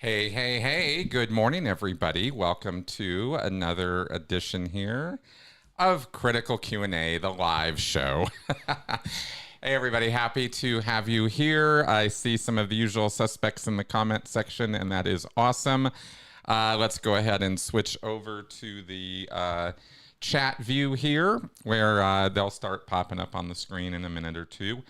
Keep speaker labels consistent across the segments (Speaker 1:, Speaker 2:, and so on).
Speaker 1: Hey, hey, hey, good morning, everybody. Welcome to another edition here of Critical Q&A, the live show. Hey, everybody, happy to have you here. I see some of the usual suspects in the comment section, and that is awesome. Let's go ahead and switch over to the chat view here, where they'll start popping up on the screen in a minute or two.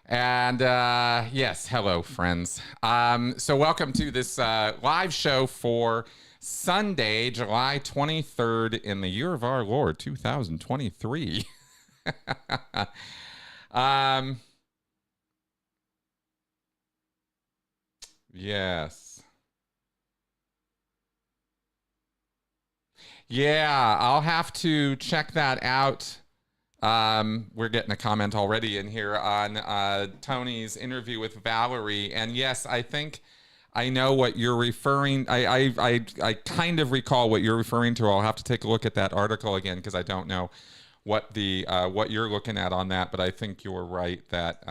Speaker 1: And yes, hello, friends. So welcome to this live show for Sunday, July 23rd in the year of our Lord, 2023. Yes. Yeah, I'll have to check that out. We're getting a comment already in here on Tony's interview with Valerie, and yes, I think I know what you're referring. I kind of recall what you're referring to. I'll have to take a look at that article again because I don't know what the what you're looking at on that. But I think you're right that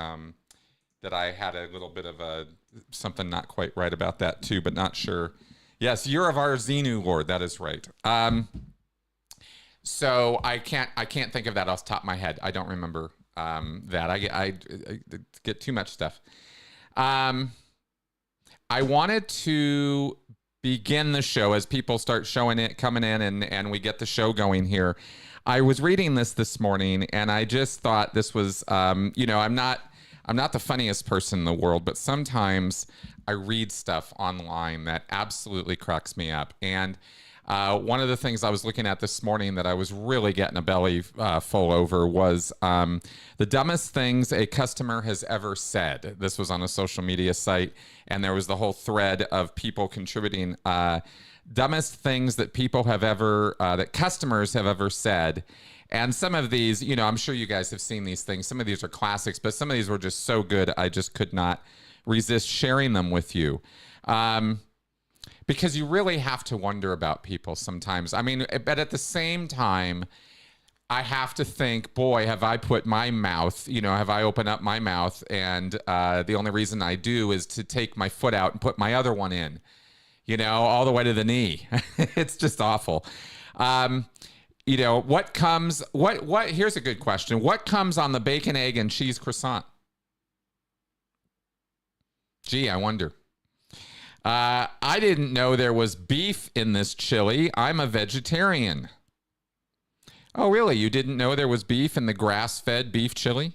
Speaker 1: that I had a little bit of a something not quite right about that too, but not sure. Yes, year of our Xenu Lord. That is right. So I can't think of that off the top of my head. I don't remember that. I get too much stuff. I wanted to begin the show as people start coming in, and we get the show going here. I was reading this morning, and I just thought this was, you know, I'm not the funniest person in the world, but sometimes I read stuff online that absolutely cracks me up. And one of the things I was looking at this morning that I was really getting a belly full over was the dumbest things a customer has ever said. This was on a social media site, and there was the whole thread of people contributing dumbest things that people have ever, that customers have ever said. And some of these, you know, I'm sure you guys have seen these things. Some of these are classics, but some of these were just so good, I just could not resist sharing them with you. Because you really have to wonder about people sometimes. I mean, but at the same time, I have to think, boy, have I put my mouth, you know, have I opened up my mouth, and the only reason I do is to take my foot out and put my other one in, you know, all the way to the knee. It's just awful. You know, here's a good question. What comes on the bacon, egg, and cheese croissant? Gee, I wonder. I didn't know there was beef in this chili. I'm a vegetarian. Oh, really? You didn't know there was beef in the grass-fed beef chili?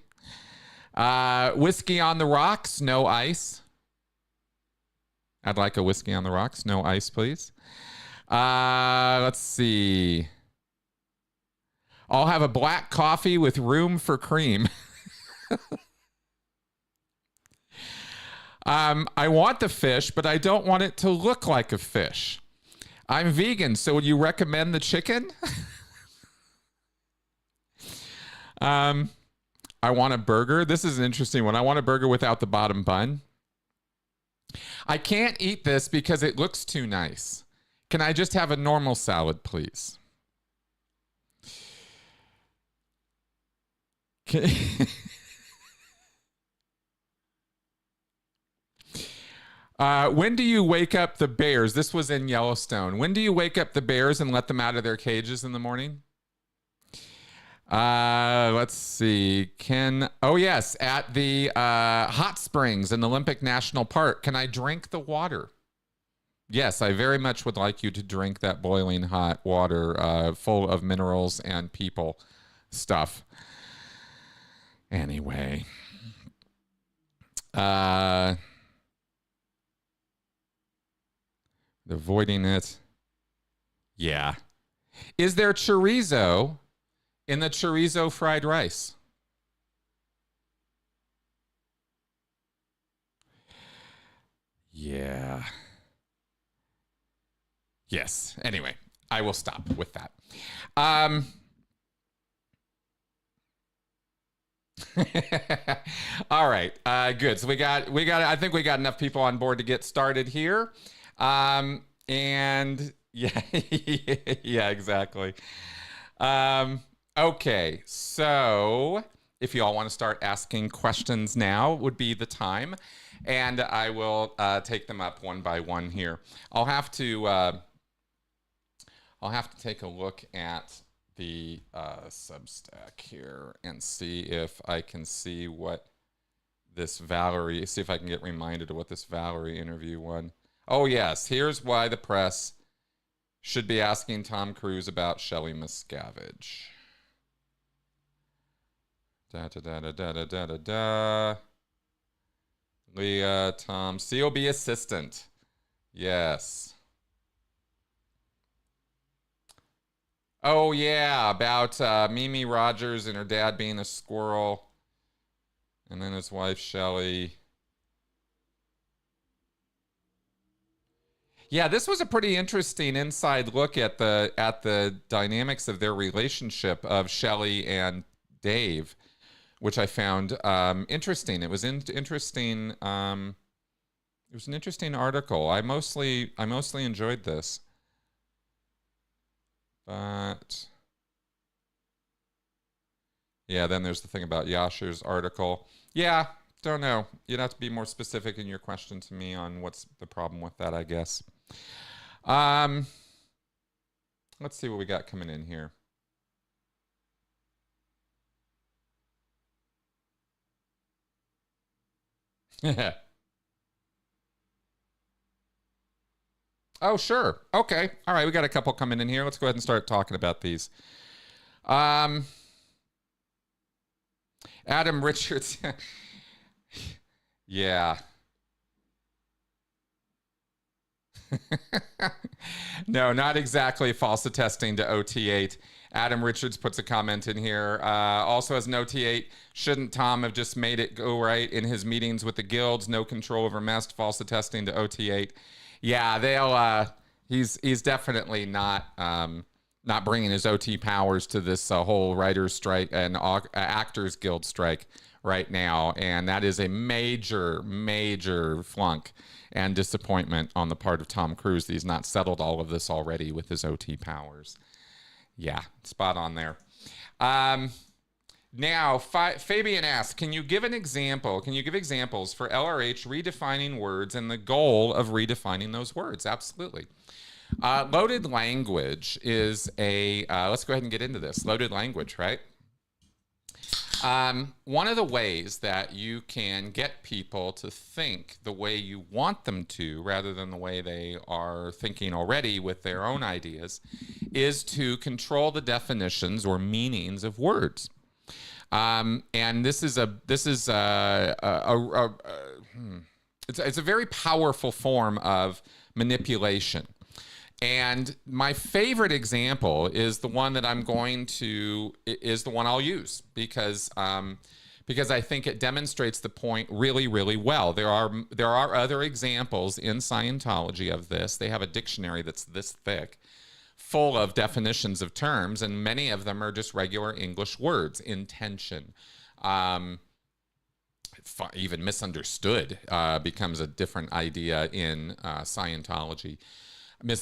Speaker 1: Whiskey on the rocks, no ice. I'd like a whiskey on the rocks, no ice, please. Let's see. I'll have a black coffee with room for cream. I want the fish, but I don't want it to look like a fish. I'm vegan, so would you recommend the chicken? I want a burger. This is an interesting one. I want a burger without the bottom bun. I can't eat this because it looks too nice. Can I just have a normal salad, please? When do you wake up the bears? This was in Yellowstone. When do you wake up the bears and let them out of their cages in the morning? Let's see. Oh yes, at the hot springs in Olympic National Park. Can I drink the water? Yes, I very much would like you to drink that boiling hot water full of minerals and people stuff. Anyway. Avoiding it. Yeah. Is there chorizo in the chorizo fried rice? Yeah. Yes. Anyway, I will stop with that. All right. Good. So we got. I think we got enough people on board to get started here. And yeah, yeah, exactly. Okay, so if you all want to start asking questions now would be the time. And I will take them up one by one here. I'll have to take a look at the Substack here and see if I can see what this Valerie, see if I can get reminded of what this Valerie interview won. Oh yes, here's why the press should be asking Tom Cruise about Shelley Miscavige. Leah, Tom, COB assistant. Yes. Oh yeah, about Mimi Rogers and her dad being a squirrel. And then his wife, Shelley. Yeah, this was a pretty interesting inside look at the dynamics of their relationship of Shelley and Dave, which I found interesting. It was interesting. It was an interesting article. I mostly enjoyed this, but yeah. Then there's the thing about Yasher's article. Yeah, don't know. You'd have to be more specific in your question to me on what's the problem with that, I guess. Let's see what we got coming in here. Oh, sure. Okay. All right. We got a couple coming in here. Let's go ahead and start talking about these. Adam Richards. Yeah. No, not exactly false attesting to OT8. Adam Richards puts a comment in here. Also, as an OT8, shouldn't Tom have just made it go right in his meetings with the guilds? No control over messed false attesting to OT8. Yeah, they'll. He's definitely not bringing his OT powers to this whole writers' strike and actors guild strike right now, and that is a major flunk and disappointment on the part of Tom Cruise that he's not settled all of this already with his OT powers. Yeah, spot on there. Now, Fabian asks, can you give examples for LRH redefining words and the goal of redefining those words? Absolutely. Loaded language is let's go ahead and get into this. Loaded language, right? One of the ways that you can get people to think the way you want them to, rather than the way they are thinking already with their own ideas, is to control the definitions or meanings of words. And it's a very powerful form of manipulation. And my favorite example is the one that is the one I'll use because I think it demonstrates the point really, really well. There are other examples in Scientology of this. They have a dictionary that's this thick, full of definitions of terms, and many of them are just regular English words. Intention, even misunderstood becomes a different idea in Scientology.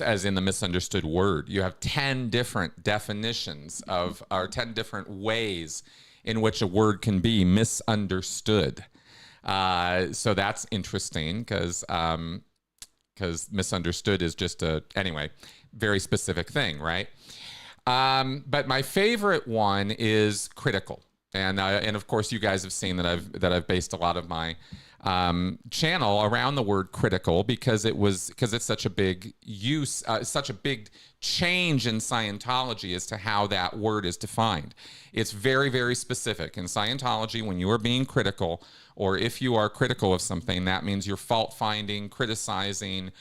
Speaker 1: As in the misunderstood word. You have 10 different definitions or 10 different ways in which a word can be misunderstood. So that's interesting because misunderstood is just very specific thing, right? But my favorite one is critical. And of course you guys have seen that I've based a lot of my channel around the word critical because it's such a big such a big change in Scientology as to how that word is defined. It's very, very specific. In Scientology, when you are being critical, or if you are critical of something, that means you're fault finding, criticizing,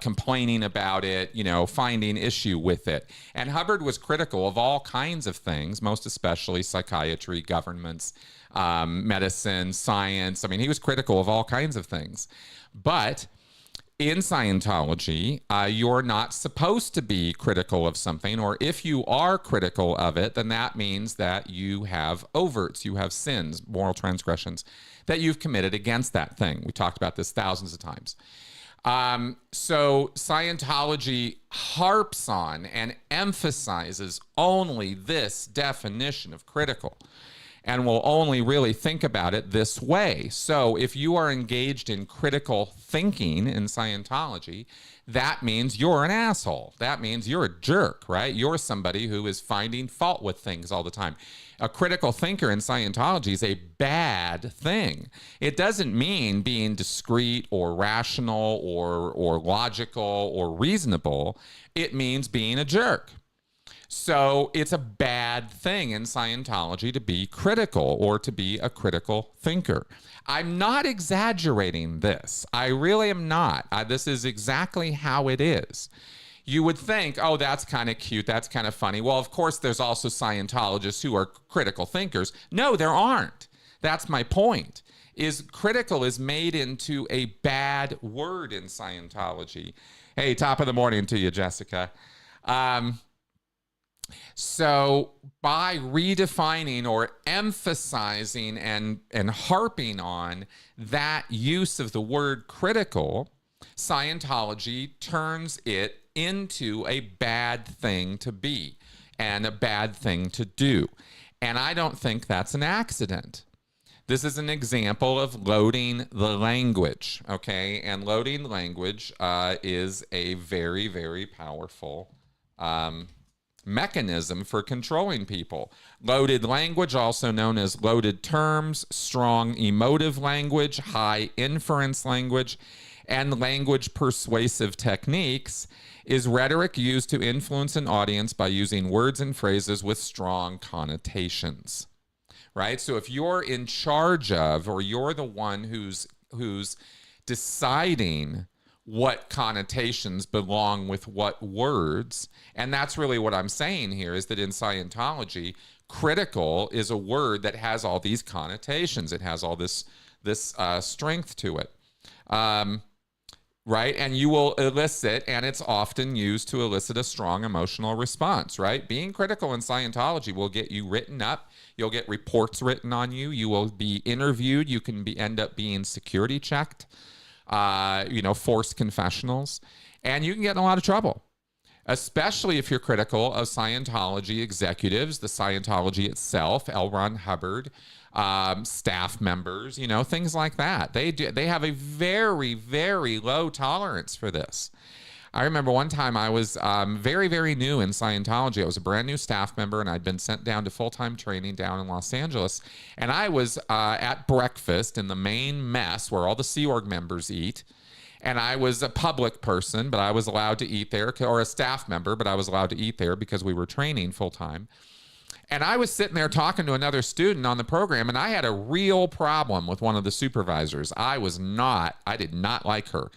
Speaker 1: complaining about it, finding issue with it. And Hubbard was critical of all kinds of things, most especially psychiatry, governments, medicine, science. I mean, he was critical of all kinds of things. But in Scientology, you're not supposed to be critical of something, or if you are critical of it, then that means that you have overts, you have sins, moral transgressions that you've committed against that thing. We talked about this thousands of times. So Scientology harps on and emphasizes only this definition of critical. and will only really think about it this way. So if you are engaged in critical thinking in Scientology, that means you're an asshole. That means you're a jerk, right? You're somebody who is finding fault with things all the time. A critical thinker in Scientology is a bad thing. It doesn't mean being discreet or rational or logical or reasonable. It means being a jerk. So it's a bad thing in Scientology to be critical or to be a critical thinker. I'm not exaggerating this. I really am not. This is exactly how it is. You would think, oh, that's kind of cute. That's kind of funny. Well, of course, there's also Scientologists who are critical thinkers. No, there aren't. That's my point. Is critical is made into a bad word in Scientology. Hey, top of the morning to you, Jessica. So by redefining or emphasizing and harping on that use of the word critical, Scientology turns it into a bad thing to be and a bad thing to do. And I don't think that's an accident. This is an example of loading the language, okay? And loading language is a very, very powerful mechanism for controlling people. Loaded language, also known as loaded terms, strong emotive language, high inference language, and language persuasive techniques is rhetoric used to influence an audience by using words and phrases with strong connotations. Right? So if you're in charge of, or you're the one who's deciding what connotations belong with what words, and that's really what I'm saying here, is that in Scientology, critical is a word that has all these connotations. It has all this strength to it. Right? And you will elicit, and it's often used to elicit a strong emotional response, right? Being critical in Scientology will get you written up. You'll get reports written on you. You will be interviewed. You can end up being security checked, forced confessionals, and you can get in a lot of trouble, especially if you're critical of Scientology executives, the Scientology itself, L. Ron Hubbard, staff members, things like that. They have a very, very low tolerance for this. I remember one time I was very, very new in Scientology. I was a brand new staff member, and I'd been sent down to full-time training down in Los Angeles. And I was at breakfast in the main mess where all the Sea Org members eat. And I was a public person, but I was allowed to eat there, or a staff member, but I was allowed to eat there because we were training full-time. And I was sitting there talking to another student on the program, and I had a real problem with one of the supervisors. I did not like her.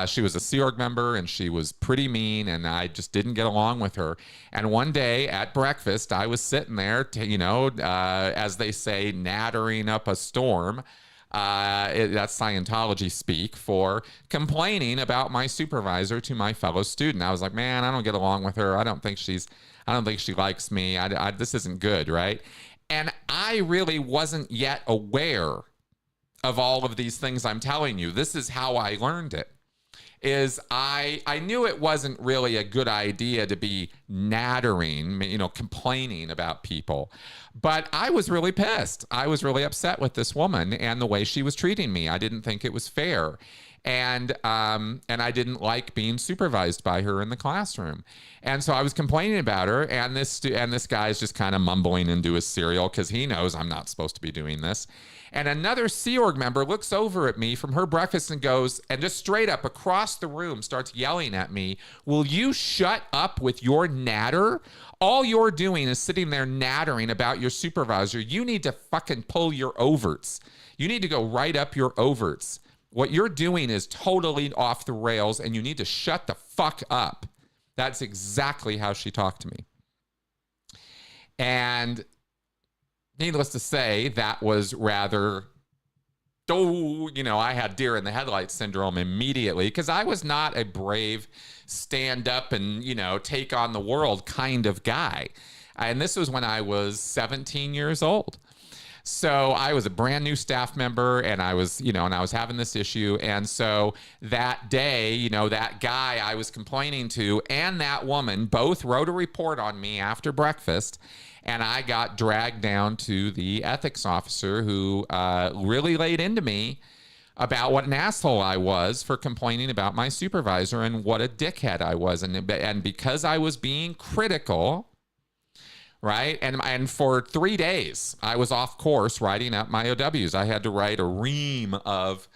Speaker 1: She was a Sea Org member, and she was pretty mean, and I just didn't get along with her. And one day at breakfast, I was sitting there, as they say, nattering up a storm. That's Scientology speak for complaining about my supervisor to my fellow student. I was like, man, I don't get along with her. I don't think she likes me. This isn't good, right? And I really wasn't yet aware of all of these things I'm telling you. This is how I learned it. I knew it wasn't really a good idea to be nattering, complaining about people. But I was really pissed. I was really upset with this woman and the way she was treating me. I didn't think it was fair. And I didn't like being supervised by her in the classroom. And so I was complaining about her, and this guy's just kind of mumbling into his cereal because he knows I'm not supposed to be doing this. And another Sea Org member looks over at me from her breakfast and goes, and just straight up across the room starts yelling at me, "Will you shut up with your natter? All you're doing is sitting there nattering about your supervisor. You need to fucking pull your overts. You need to go right up your overts. What you're doing is totally off the rails, and you need to shut the fuck up." That's exactly how she talked to me. And needless to say, that was rather, I had deer in the headlights syndrome immediately, because I was not a brave stand up and, take on the world kind of guy. And this was when I was 17 years old. So I was a brand new staff member, and I was, and I was having this issue. And so that day, that guy I was complaining to and that woman both wrote a report on me after breakfast. And I got dragged down to the ethics officer, who really laid into me about what an asshole I was for complaining about my supervisor and what a dickhead I was. And because I was being critical, right? And for 3 days, I was off course writing up my OWs. I had to write a ream of,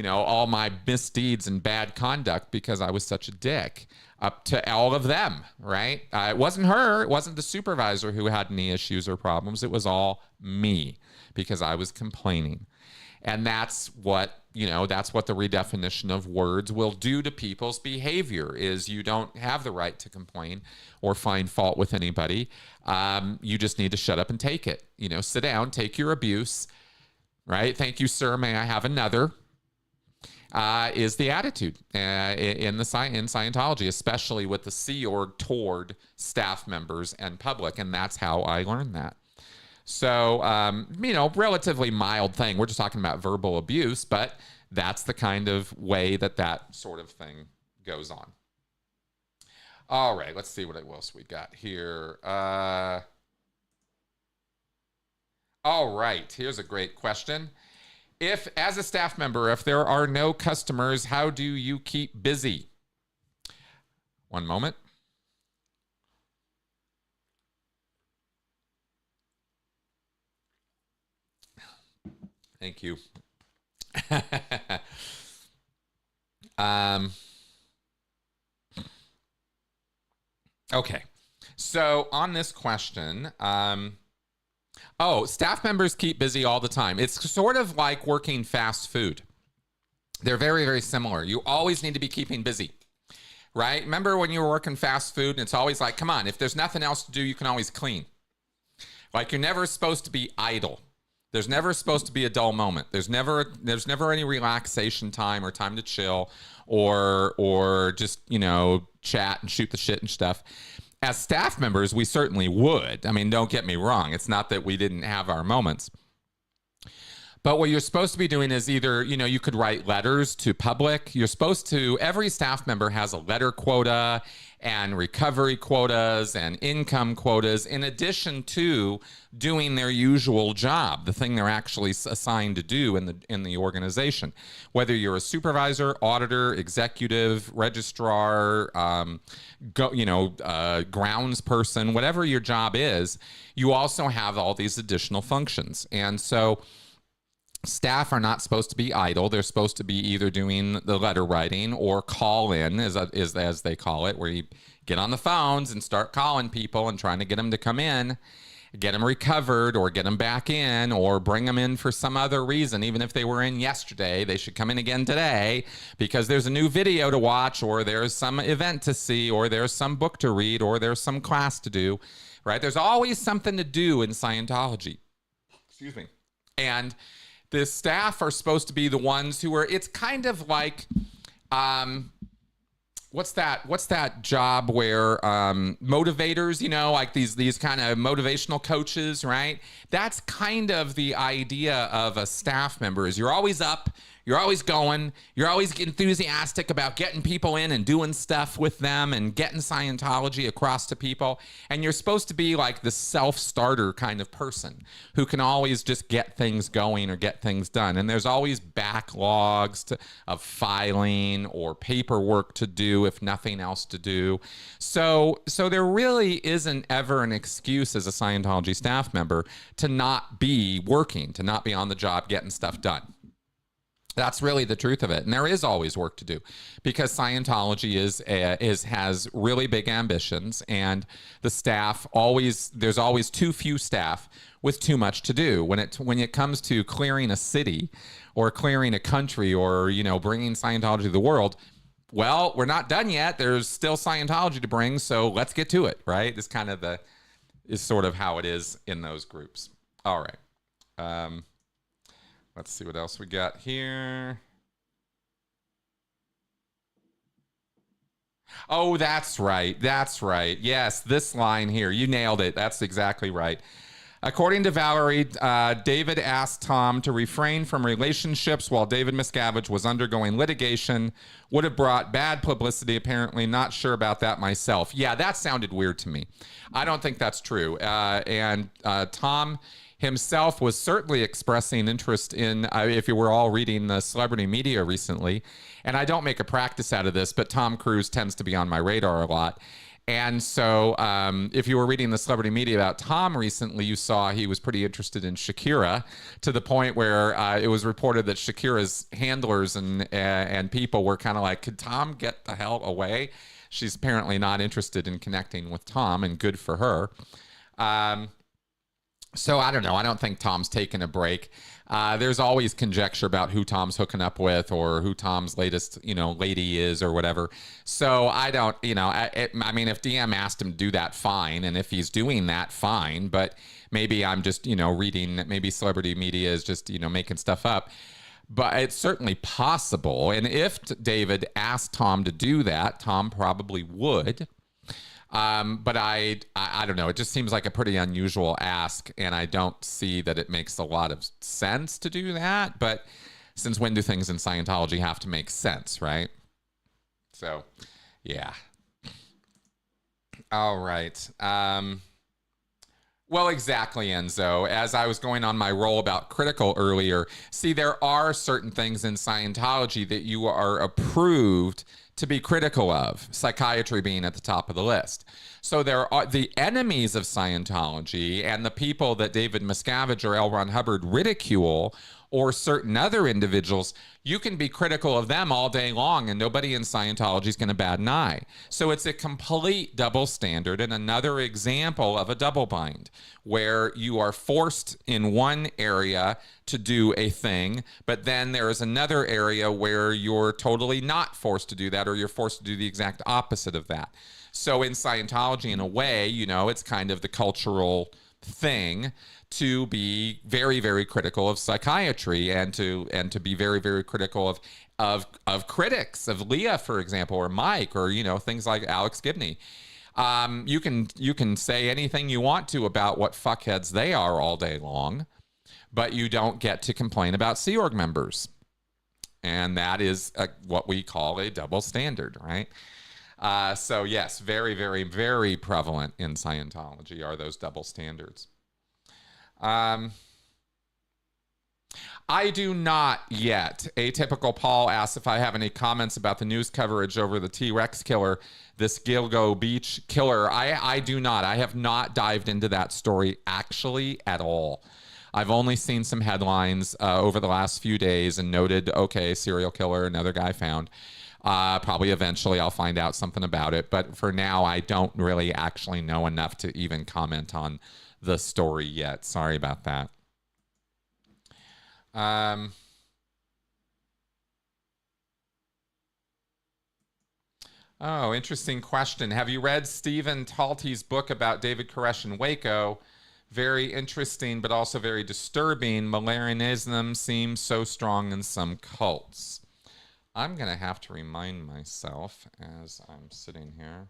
Speaker 1: all my misdeeds and bad conduct because I was such a dick up to all of them, right? It wasn't her. It wasn't the supervisor who had any issues or problems. It was all me because I was complaining. And that's what, that's what the redefinition of words will do to people's behavior, is you don't have the right to complain or find fault with anybody. You just need to shut up and take it. Sit down, take your abuse, right? Thank you, sir. May I have another? Is the attitude in Scientology, especially with the Sea Org toward staff members and public. And that's how I learned that. So, relatively mild thing. We're just talking about verbal abuse, but that's the kind of way that sort of thing goes on. All right, let's see what else we got here. All right, here's a great question. If, as a staff member, if there are no customers, how do you keep busy? One moment. Thank you. Okay. So on this question, staff members keep busy all the time. It's sort of like working fast food. They're very, very similar. You always need to be keeping busy, right? Remember when you were working fast food and it's always like, come on, if there's nothing else to do, you can always clean. Like, you're never supposed to be idle. There's never supposed to be a dull moment. There's never any relaxation time or time to chill or just, chat and shoot the shit and stuff. As staff members, we certainly would. I mean, don't get me wrong. It's not that we didn't have our moments. But what you're supposed to be doing is either, you could write letters to public. You're supposed to, every staff member has a letter quota and recovery quotas and income quotas, in addition to doing their usual job, the thing they're actually assigned to do in the organization. Whether you're a supervisor, auditor, executive, registrar, grounds person, whatever your job is, you also have all these additional functions. And so staff are not supposed to be idle. They're supposed to be either doing the letter writing or call in, as they call it, where you get on the phones and start calling people and trying to get them to come in, get them recovered or get them back in, or bring them in for some other reason. Even if they were in yesterday, they should come in again today because there's a new video to watch, or there's some event to see, or there's some book to read, or there's some class to do, right? There's always something to do in Scientology. Excuse me. And the staff are supposed to be the ones who are, it's kind of like, what's that job where motivators, like these kind of motivational coaches, right? That's kind of the idea of a staff member, is you're always up, you're always going, you're always enthusiastic about getting people in and doing stuff with them and getting Scientology across to people. And you're supposed to be like the self-starter kind of person who can always just get things going or get things done. And there's always backlogs of filing or paperwork to do, if nothing else to do. So there really isn't ever an excuse as a Scientology staff member to not be working, to not be on the job getting stuff done. That's really the truth of it. And there is always work to do because Scientology has really big ambitions, and the staff there's always too few staff with too much to do. When it comes to clearing a city or clearing a country or, bringing Scientology to the world, well, we're not done yet. There's still Scientology to bring. So let's get to it. Right. This kind of is sort of how it is in those groups. All right. Let's see what else we got here. Oh, that's right. That's right. Yes, this line here. You nailed it. That's exactly right. According to Valerie, David asked Tom to refrain from relationships while David Miscavige was undergoing litigation. Would have brought bad publicity, apparently. Not sure about that myself. Yeah, that sounded weird to me. I don't think that's true. And Tom himself was certainly expressing interest in, if you were all reading the celebrity media recently, and I don't make a practice out of this, but Tom Cruise tends to be on my radar a lot. And so if you were reading the celebrity media about Tom recently, you saw he was pretty interested in Shakira, to the point where it was reported that Shakira's handlers and people were kind of like, could Tom get the hell away? She's apparently not interested in connecting with Tom, and good for her. So I don't know. I don't think Tom's taking a break. There's always conjecture about who Tom's hooking up with, or who Tom's latest, lady is, or whatever. So I don't, I mean, if DM asked him to do that, fine. And if he's doing that, fine. But maybe I'm just, reading, maybe celebrity media is just, making stuff up. But it's certainly possible. And if David asked Tom to do that, Tom probably would. But I don't know. It just seems like a pretty unusual ask, and I don't see that it makes a lot of sense to do that. But since when do things in Scientology have to make sense, right? So, yeah. All right. Well, exactly, Enzo. As I was going on my roll about critical earlier, see, there are certain things in Scientology that you are approved to be critical of, psychiatry being at the top of the list. So there are the enemies of Scientology and the people that David Miscavige or L. Ron Hubbard ridicule, or certain other individuals, you can be critical of them all day long and nobody in Scientology is going to bat an eye. So it's a complete double standard, and another example of a double bind, where you are forced in one area to do a thing, but then there is another area where you're totally not forced to do that, or you're forced to do the exact opposite of that. So in Scientology, in a way, it's kind of the cultural thing to be very, very critical of psychiatry, and to be very, very critical of critics, of Leah, for example, or Mike, or things like Alex Gibney. You can say anything you want to about what fuckheads they are all day long, but you don't get to complain about Sea Org members, and that is what we call a double standard, right? So yes, very, very, very prevalent in Scientology are those double standards. I do not yet. Atypical Paul asks if I have any comments about the news coverage over the T-Rex killer, this Gilgo Beach killer. I do not. I have not dived into that story actually at all. I've only seen some headlines over the last few days and noted, okay, serial killer, another guy found. Probably eventually I'll find out something about it. But for now, I don't really actually know enough to even comment on the story yet. Sorry about that. Oh, interesting question. Have you read Stephen Talty's book about David Koresh in Waco? Very interesting, but also very disturbing. Millenarianism seems so strong in some cults. I'm going to have to remind myself as I'm sitting here.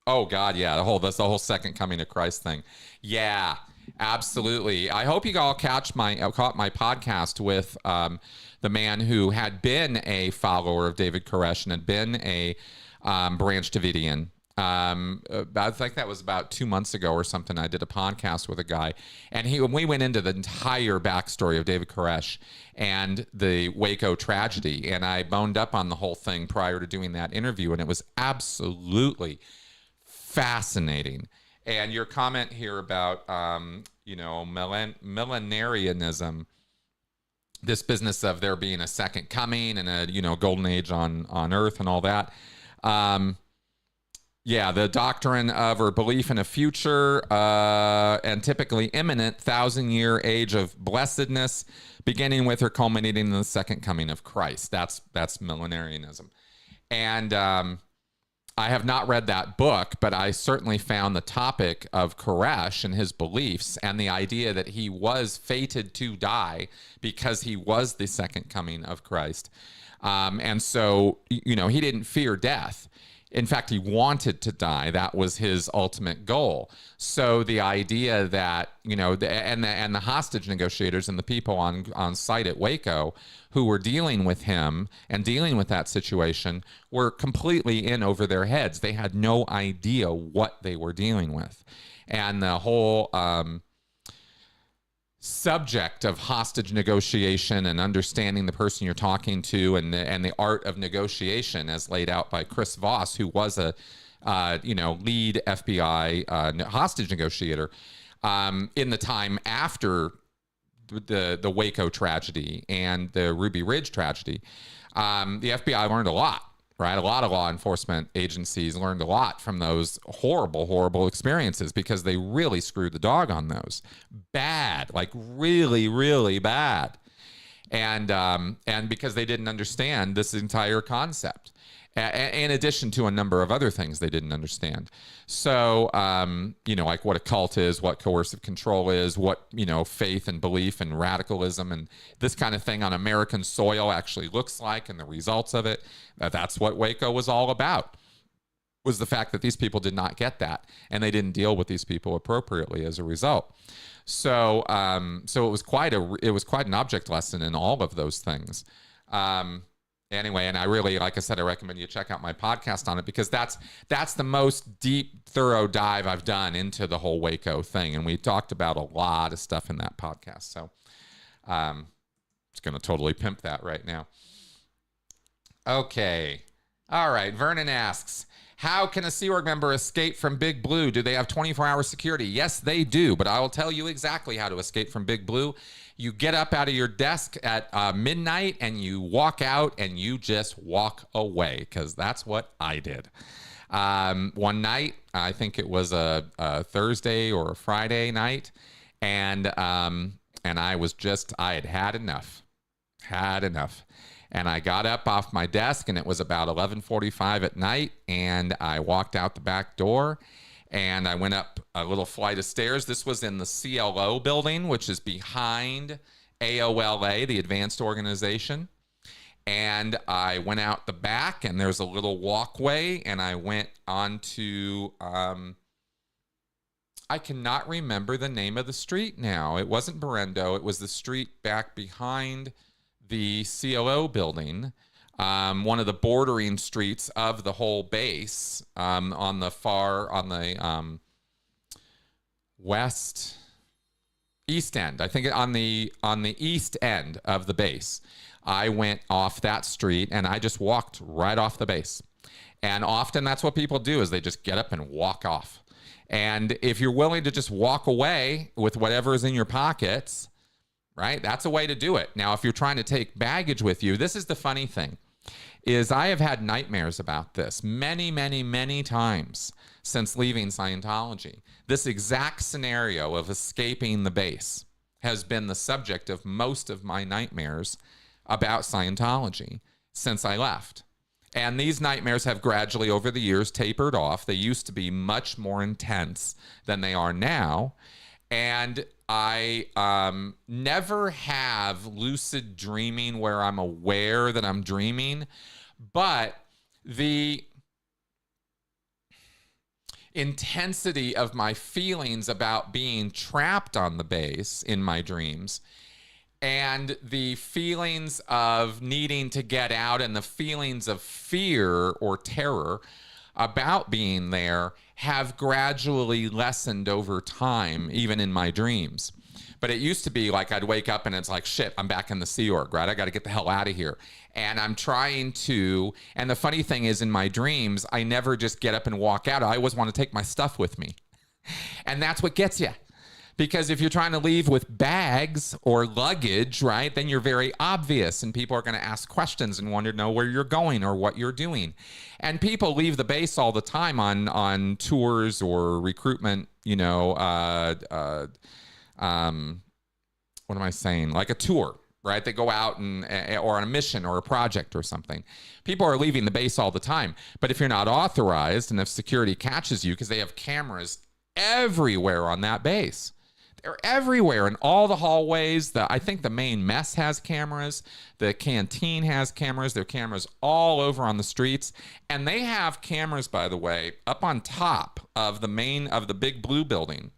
Speaker 1: Oh God, yeah, that's the whole second coming of Christ thing. Yeah, absolutely. I hope you all caught my podcast with the man who had been a follower of David Koresh and had been a Branch Davidian. I think that was about 2 months ago or something. I did a podcast with a guy, and we went into the entire backstory of David Koresh and the Waco tragedy, and I boned up on the whole thing prior to doing that interview, and it was absolutely fascinating. And your comment here about millenarianism, this business of there being a second coming and a golden age on earth and all that. Yeah, the doctrine of or belief in a future and typically imminent 1,000-year age of blessedness, beginning with or culminating in the second coming of Christ. That's millenarianism. And I have not read that book, but I certainly found the topic of Koresh and his beliefs and the idea that he was fated to die because he was the second coming of Christ And so, you know, he didn't fear death. In fact, he wanted to die. That was his ultimate goal. So the idea that, you know, and the hostage negotiators and the people on site at Waco who were dealing with him and dealing with that situation were completely in over their heads. They had no idea what they were dealing with. And the whole subject of hostage negotiation and understanding the person you're talking to, and the art of negotiation as laid out by Chris Voss, who was a lead FBI hostage negotiator in the time after the Waco tragedy and the Ruby Ridge tragedy. The FBI learned a lot. Right, a lot of law enforcement agencies learned a lot from those horrible, horrible experiences because they really screwed the dog on those. Bad, like really, really bad, and because they didn't understand this entire concept, in addition to a number of other things they didn't understand. So, like what a cult is, what coercive control is, what, faith and belief and radicalism and this kind of thing on American soil actually looks like, and the results of it. That's what Waco was all about, was the fact that these people did not get that, and they didn't deal with these people appropriately as a result. So, it was quite an object lesson in all of those things. Anyway, and I really, like I said, I recommend you check out my podcast on it, because that's the most deep, thorough dive I've done into the whole Waco thing. And we talked about a lot of stuff in that podcast. So just going to totally pimp that right now. Okay. All right. Vernon asks, how can a Sea Org member escape from Big Blue? Do they have 24-hour security? Yes, they do. But I will tell you exactly how to escape from Big Blue. You get up out of your desk at midnight and you walk out and you just walk away, because that's what I did. One night, I think it was a Thursday or a Friday night, and I had enough. And I got up off my desk, and it was about 11:45 at night, and I walked out the back door. And I went up a little flight of stairs. This was in the CLO building, which is behind AOLA, the Advanced Organization. And I went out the back, and there's a little walkway, and I went onto, I cannot remember the name of the street now. It wasn't Berendo. It was the street back behind the CLO building. One of the bordering streets of the whole base, on the east end. I think on the east end of the base. I went off that street and I just walked right off the base. And often that's what people do, is they just get up and walk off. And if you're willing to just walk away with whatever is in your pockets, right, that's a way to do it. Now, if you're trying to take baggage with you, this is the funny thing. Is I have had nightmares about this many, many, many times since leaving Scientology. This exact scenario of escaping the base has been the subject of most of my nightmares about Scientology since I left. And these nightmares have gradually, over the years, tapered off. They used to be much more intense than they are now. And I never have lucid dreaming where I'm aware that I'm dreaming, but the intensity of my feelings about being trapped on the base in my dreams, and the feelings of needing to get out, and the feelings of fear or terror about being there have gradually lessened over time, even in my dreams. But it used to be like I'd wake up and it's like, shit, I'm back in the Sea Org, right? I got to get the hell out of here. And I'm trying to, and the funny thing is, in my dreams, I never just get up and walk out. I always want to take my stuff with me. And that's what gets you. Because if you're trying to leave with bags or luggage, right, then you're very obvious, and people are going to ask questions and want to know where you're going or what you're doing. And people leave the base all the time on tours or recruitment, what am I saying? Like a tour, right? They go out or on a mission or a project or something. People are leaving the base all the time. But if you're not authorized, and if security catches you, because they have cameras everywhere on that base, they're everywhere in all the hallways. I think the main mess has cameras. The canteen has cameras. There are cameras all over on the streets. And they have cameras, by the way, up on top of the big blue building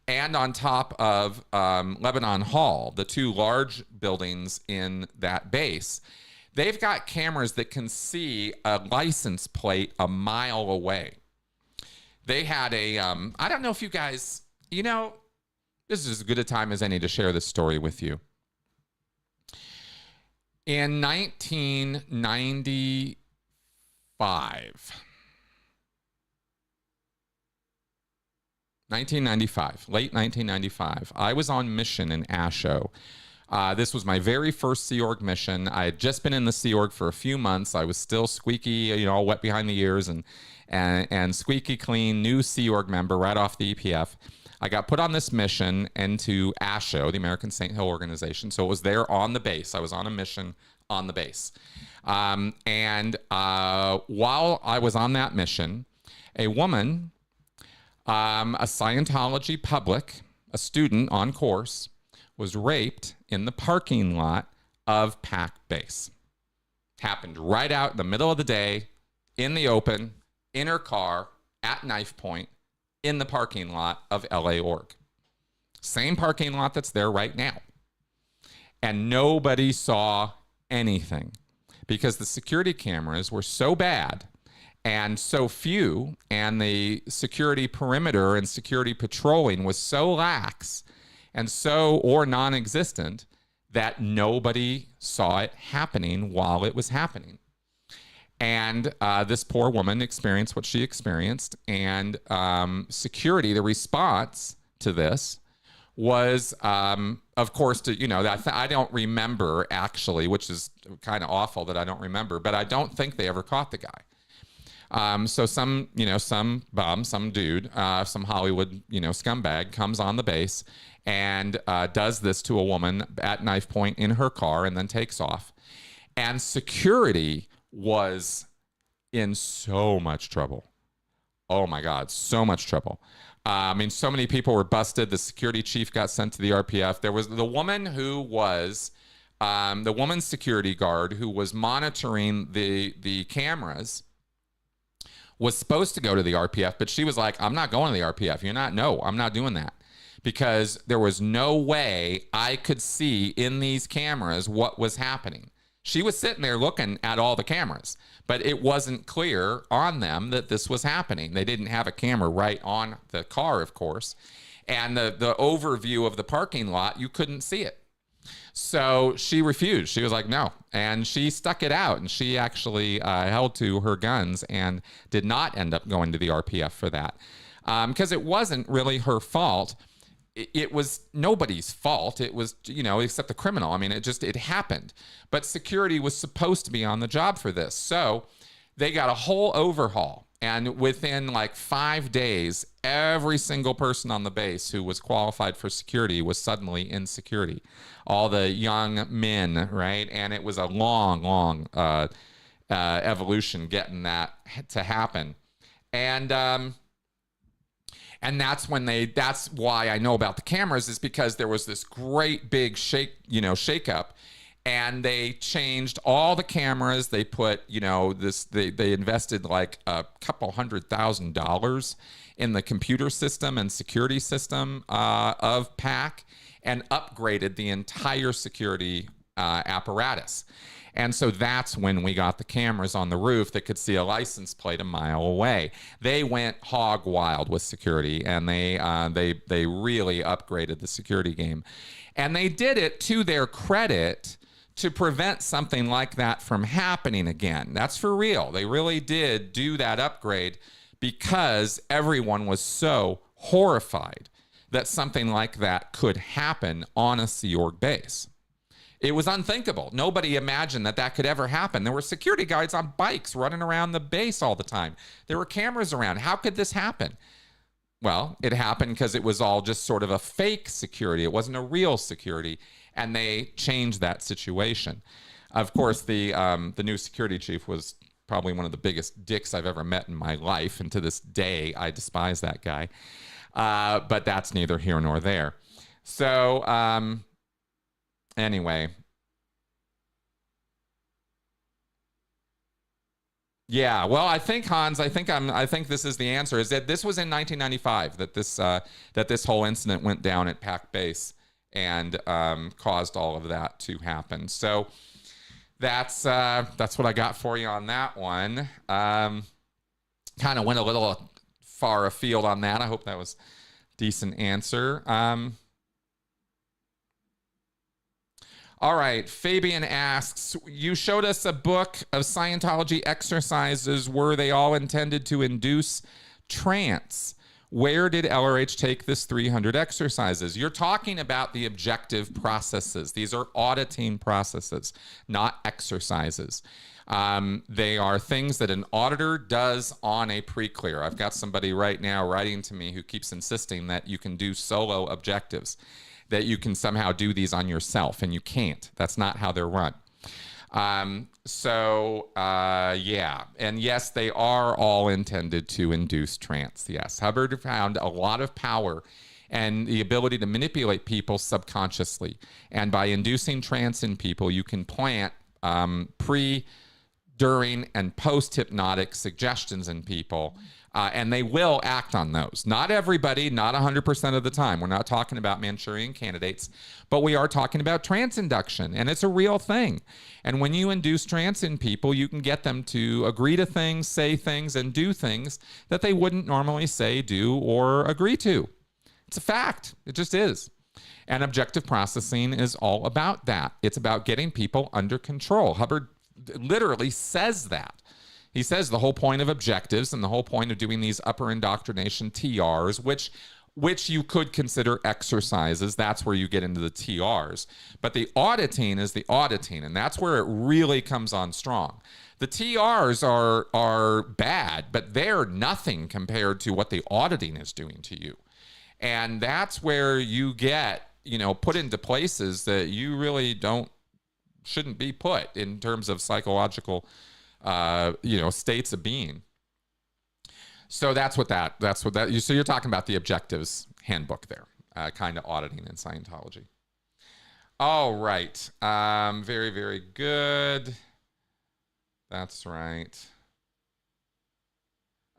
Speaker 1: and on top of Lebanon Hall, the two large buildings in that base. They've got cameras that can see a license plate a mile away. They had I don't know if you guys, this is as good a time as any to share this story with you. In 1995, late 1995, I was on mission in Asho. This was my very first Sea Org mission. I had just been in the Sea Org for a few months. I was still squeaky, all wet behind the ears and squeaky clean, new Sea Org member right off the EPF. I got put on this mission into ASHO, the American Saint Hill Organization. So it was there on the base. I was on a mission on the base. While I was on that mission, a woman, a Scientology public, a student on course, was raped in the parking lot of PAC base. Happened right out in the middle of the day, in the open, in her car, at knife point, in the parking lot of LA Org. Same parking lot that's there right now. And nobody saw anything because the security cameras were so bad and so few, and the security perimeter and security patrolling was so lax and or non-existent that nobody saw it happening while it was happening. And this poor woman experienced what she experienced. And security, the response to this was, of course, I don't remember actually, which is kind of awful that I don't remember, but I don't think they ever caught the guy. So some bum, some dude, some Hollywood, scumbag comes on the base and does this to a woman at knife point in her car and then takes off. And security was in so much trouble. Oh my God, so much trouble. So many people were busted. The security chief got sent to the RPF. There was the woman who was the woman security guard who was monitoring the cameras was supposed to go to the RPF, but she was like, I'm not going to the RPF. I'm not doing that. Because there was no way I could see in these cameras what was happening. She was sitting there looking at all the cameras, but it wasn't clear on them that this was happening. They didn't have a camera right on the car, of course. And the overview of the parking lot, you couldn't see it. So she refused. She was like, no. And she stuck it out. And she actually held to her guns and did not end up going to the RPF for that. Because it wasn't really her fault. It was nobody's fault. It was, except the criminal. It happened. But security was supposed to be on the job for this. So they got a whole overhaul. And within like 5 days, every single person on the base who was qualified for security was suddenly in security. All the young men, right? And it was a long evolution getting that to happen. And that's why I know about the cameras, is because there was this great big shakeup, and they changed all the cameras. They put, they invested like a couple $100,000 in the computer system and security system of PAC and upgraded the entire security apparatus. And so that's when we got the cameras on the roof that could see a license plate a mile away. They went hog wild with security, and they really upgraded the security game. And they did it, to their credit, to prevent something like that from happening again. That's for real. They really did do that upgrade because everyone was so horrified that something like that could happen on a Sea Org base. It was unthinkable. Nobody imagined that could ever happen. There were security guards on bikes running around the base all the time. There were cameras around. How could this happen? Well, it happened because it was all just sort of a fake security. It wasn't a real security, and they changed that situation. Of course, the new security chief was probably one of the biggest dicks I've ever met in my life, and to this day, I despise that guy. But that's neither here nor there. So anyway. Yeah, well, I think Hans, I think this is the answer. Is that this was in 1995 that this whole incident went down at PAC base and caused all of that to happen. So that's what I got for you on that one. Kind of went a little far afield on that. I hope that was a decent answer. All right, Fabian asks, you showed us a book of Scientology exercises. Were they all intended to induce trance? Where did LRH take this 300 exercises? You're talking about the objective processes. These are auditing processes, not exercises. They are things that an auditor does on a pre-clear. I've got somebody right now writing to me who keeps insisting that you can do solo objectives, that you can somehow do these on yourself, and you can't. That's not how they're run. Yeah. And yes, they are all intended to induce trance. Yes. Hubbard found a lot of power and the ability to manipulate people subconsciously. And by inducing trance in people, you can plant pre, during, and post-hypnotic suggestions in people. And they will act on those. Not everybody, not 100% of the time. We're not talking about Manchurian candidates, but we are talking about trance induction, and it's a real thing. And when you induce trance in people, you can get them to agree to things, say things, and do things that they wouldn't normally say, do, or agree to. It's a fact. It just is. And objective processing is all about that. It's about getting people under control. Hubbard literally says that. He says the whole point of objectives and the whole point of doing these upper indoctrination TRs, which you could consider exercises, that's where you get into the TRs. But the auditing is the auditing, and that's where it really comes on strong. The TRs are bad, but they're nothing compared to what the auditing is doing to you. And that's where you get, put into places that you really shouldn't be put in terms of psychological states of being. So so you're talking about the objectives handbook there, kind of auditing in Scientology. All right. Very, very good. That's right.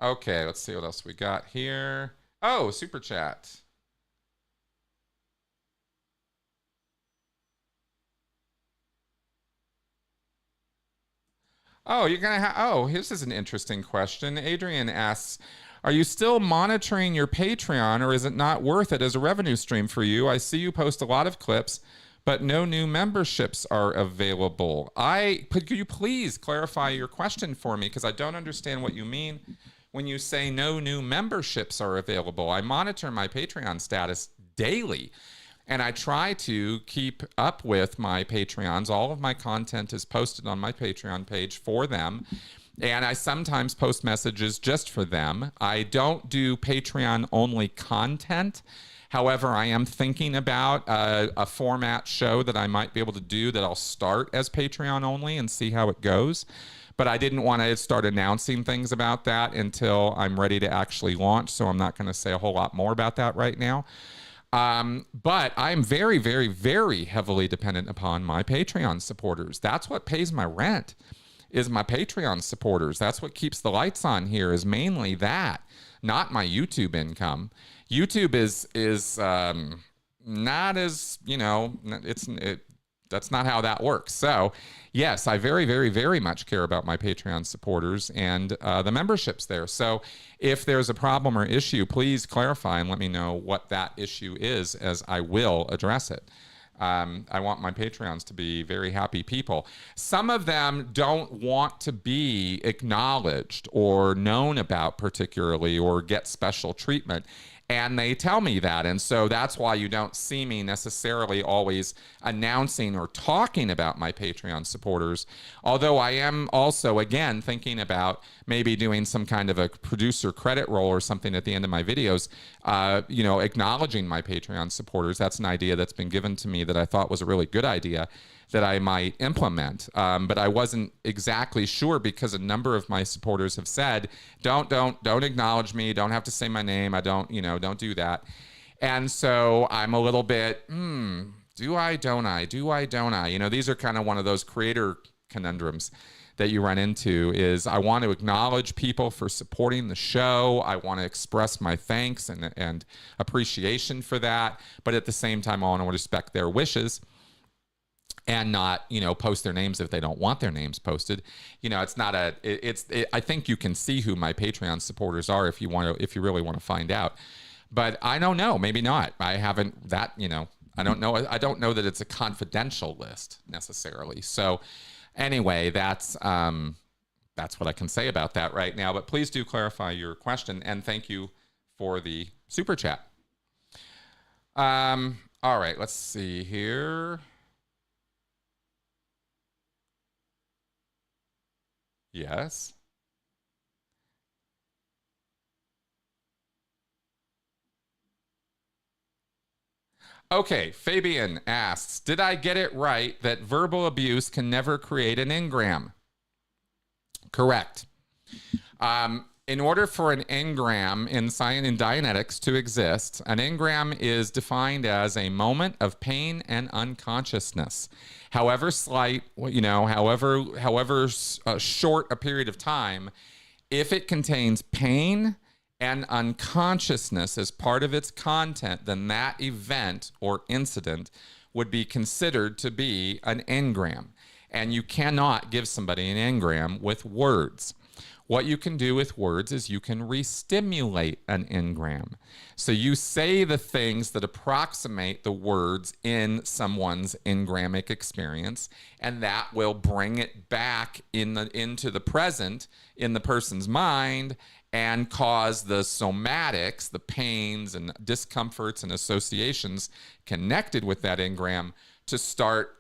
Speaker 1: Okay, let's see what else we got here. Oh, super chat. Oh, you're going to this is an interesting question. Adrian asks, are you still monitoring your Patreon, or is it not worth it as a revenue stream for you? I see you post a lot of clips, but no new memberships are available. Could you please clarify your question for me? Because I don't understand what you mean when you say no new memberships are available. I monitor my Patreon status daily. And I try to keep up with my Patreons. All of my content is posted on my Patreon page for them. And I sometimes post messages just for them. I don't do Patreon-only content. However, I am thinking about a format show that I might be able to do that I'll start as Patreon-only and see how it goes. But I didn't want to start announcing things about that until I'm ready to actually launch, so I'm not going to say a whole lot more about that right now. But I'm very, very, very heavily dependent upon my Patreon supporters. That's what pays my rent, is my Patreon supporters. That's what keeps the lights on here, is mainly that, not my YouTube income. YouTube is not as, that's not how that works. So yes, I very, very, very much care about my Patreon supporters and the memberships there. So if there's a problem or issue, please clarify and let me know what that issue is, as I will address it. I want my Patreons to be very happy people. Some of them don't want to be acknowledged or known about particularly, or get special treatment. And they tell me that. And so that's why you don't see me necessarily always announcing or talking about my Patreon supporters. Although I am also, again, thinking about maybe doing some kind of a producer credit roll or something at the end of my videos, acknowledging my Patreon supporters. That's an idea that's been given to me that I thought was a really good idea that I might implement. But I wasn't exactly sure, because a number of my supporters have said, don't acknowledge me. Don't have to say my name. I don't do that. And so I'm a little bit, do I, don't I? Do I, don't I? You know, these are kind of one of those creator conundrums that you run into. Is I want to acknowledge people for supporting the show. I want to express my thanks and appreciation for that. But at the same time, I want to respect their wishes and not, you know, post their names if they don't want their names posted. You know, it's not a, I think you can see who my Patreon supporters are if you really want to find out. But I don't know, maybe not. I haven't that, you know, I don't know that it's a confidential list necessarily. So anyway, that's what I can say about that right now. But please do clarify your question, and thank you for the super chat. All right, let's see here. Yes. Okay, Fabian asks, did I get it right that verbal abuse can never create an engram? Correct. In order for an engram in Dianetics to exist, an engram is defined as a moment of pain and unconsciousness. However slight, you know, however short a period of time, if it contains pain and unconsciousness as part of its content, then that event or incident would be considered to be an engram. And you cannot give somebody an engram with words. What you can do with words is you can re-stimulate an engram. So you say the things that approximate the words in someone's engramic experience, and that will bring it back into the present in the person's mind and cause the somatics, the pains and discomforts and associations connected with that engram to start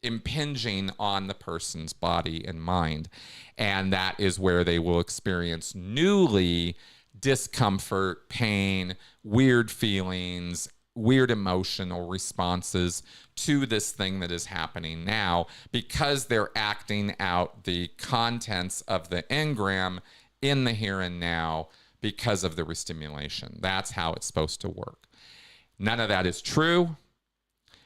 Speaker 1: impinging on the person's body and mind. And that is where they will experience newly discomfort, pain, weird feelings, weird emotional responses to this thing that is happening now, because they're acting out the contents of the engram in the here and now because of the restimulation. That's how it's supposed to work. None of that is true,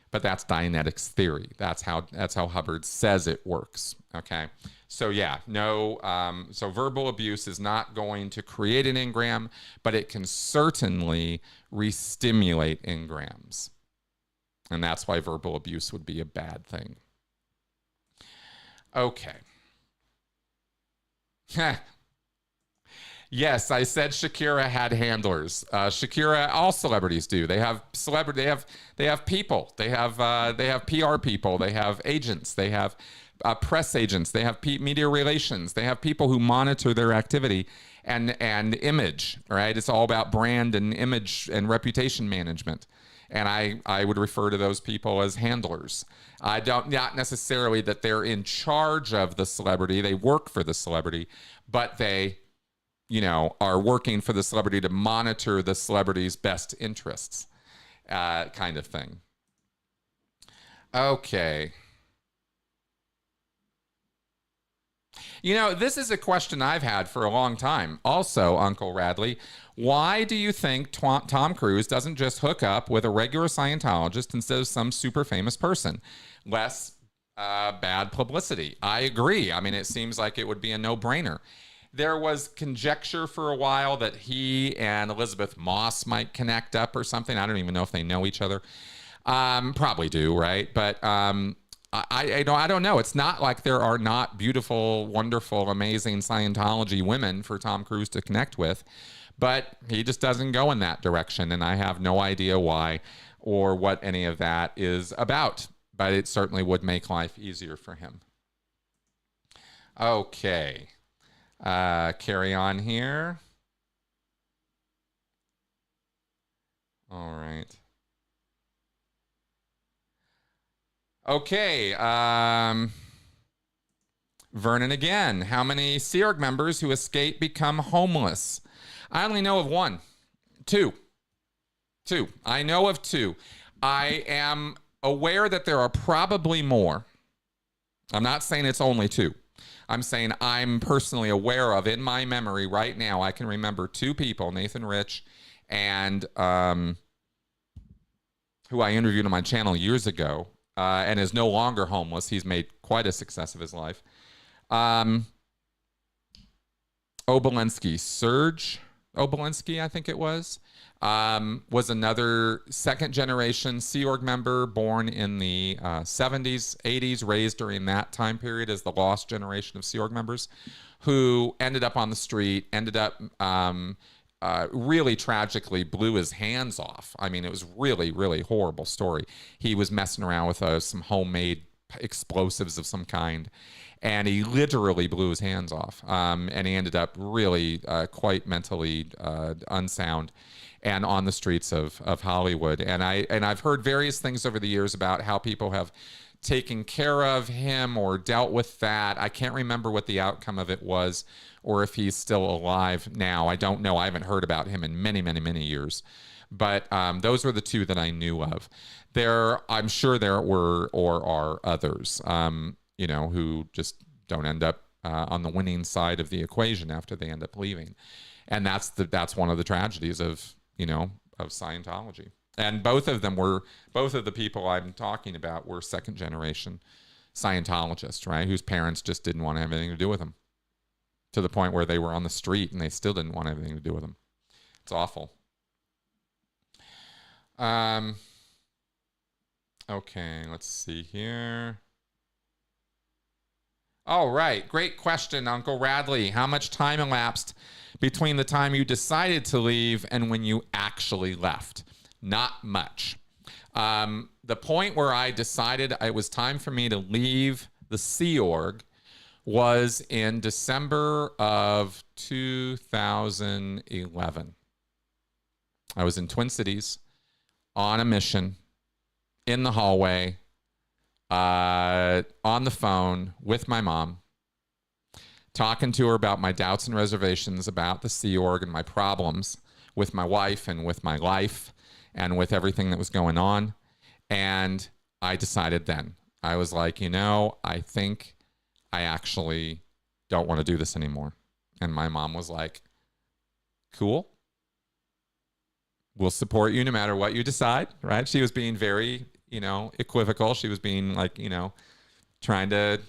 Speaker 1: but that's Dianetics theory. That's how Hubbard says it works. Okay, so yeah, no. So verbal abuse is not going to create an engram, but it can certainly re-stimulate engrams, and that's why verbal abuse would be a bad thing. Okay. Yes, I said Shakira had handlers. Shakira, all celebrities do. They have They have people. They have PR people. They have agents. They have press agents. They have media relations. They have people who monitor their activity and image. Right? It's all about brand and image and reputation management. And I would refer to those people as handlers. Not necessarily that they're in charge of the celebrity. They work for the celebrity, but they, you know, are working for the celebrity to monitor the celebrity's best interests, kind of thing. Okay. You know, this is a question I've had for a long time. Also, Uncle Radley, why do you think Tom Cruise doesn't just hook up with a regular Scientologist instead of some super famous person? Less bad publicity. I agree. I mean, it seems like it would be a no-brainer. There was conjecture for a while that he and Elizabeth Moss might connect up or something. I don't even know if they know each other. Probably do, right? But I don't know. It's not like there are not beautiful, wonderful, amazing Scientology women for Tom Cruise to connect with, but he just doesn't go in that direction, and I have no idea why or what any of that is about, but it certainly would make life easier for him. Okay. Carry on here. All right. Okay. Vernon again. How many Sea Org members who escape become homeless? I only know of one. Two. I know of two. I am aware that there are probably more. I'm not saying it's only two. I'm saying I'm personally aware of, in my memory right now, I can remember two people, Nathan Rich and who I interviewed on my channel years ago, and is no longer homeless. He's made quite a success of his life. Serge Obolensky, I think it was another second-generation Sea Org member, born in the 70s, 80s, raised during that time period as the lost generation of Sea Org members, who ended up on the street, ended up really tragically blew his hands off. I mean, it was really, really horrible story. He was messing around with some homemade explosives of some kind, and he literally blew his hands off. And he ended up really quite mentally unsound and on the streets of Hollywood. And I've heard various things over the years about how people have taken care of him or dealt with that. I can't remember what the outcome of it was, or if he's still alive now. I don't know. I haven't heard about him in many, many, many years. But those were the two that I knew of. I'm sure there were or are others, who just don't end up on the winning side of the equation after they end up leaving. And that's one of the tragedies of Scientology. And both of the people I'm talking about were second generation Scientologists, right? Whose parents just didn't want to have anything to do with them, to the point where they were on the street and they still didn't want anything to do with them. It's awful. Okay, let's see here. All right, great question, Uncle Radley. How much time elapsed between the time you decided to leave and when you actually left? Not much. The point where I decided it was time for me to leave the Sea Org was in December of 2011. I was in Twin Cities on a mission, in the hallway, on the phone with my mom, talking to her about my doubts and reservations about the Sea Org and my problems with my wife and with my life and with everything that was going on. And I decided then, I was like, I think I actually don't want to do this anymore. And my mom was like, cool. We'll support you no matter what you decide, right? She was being very, equivocal. She was being like, trying to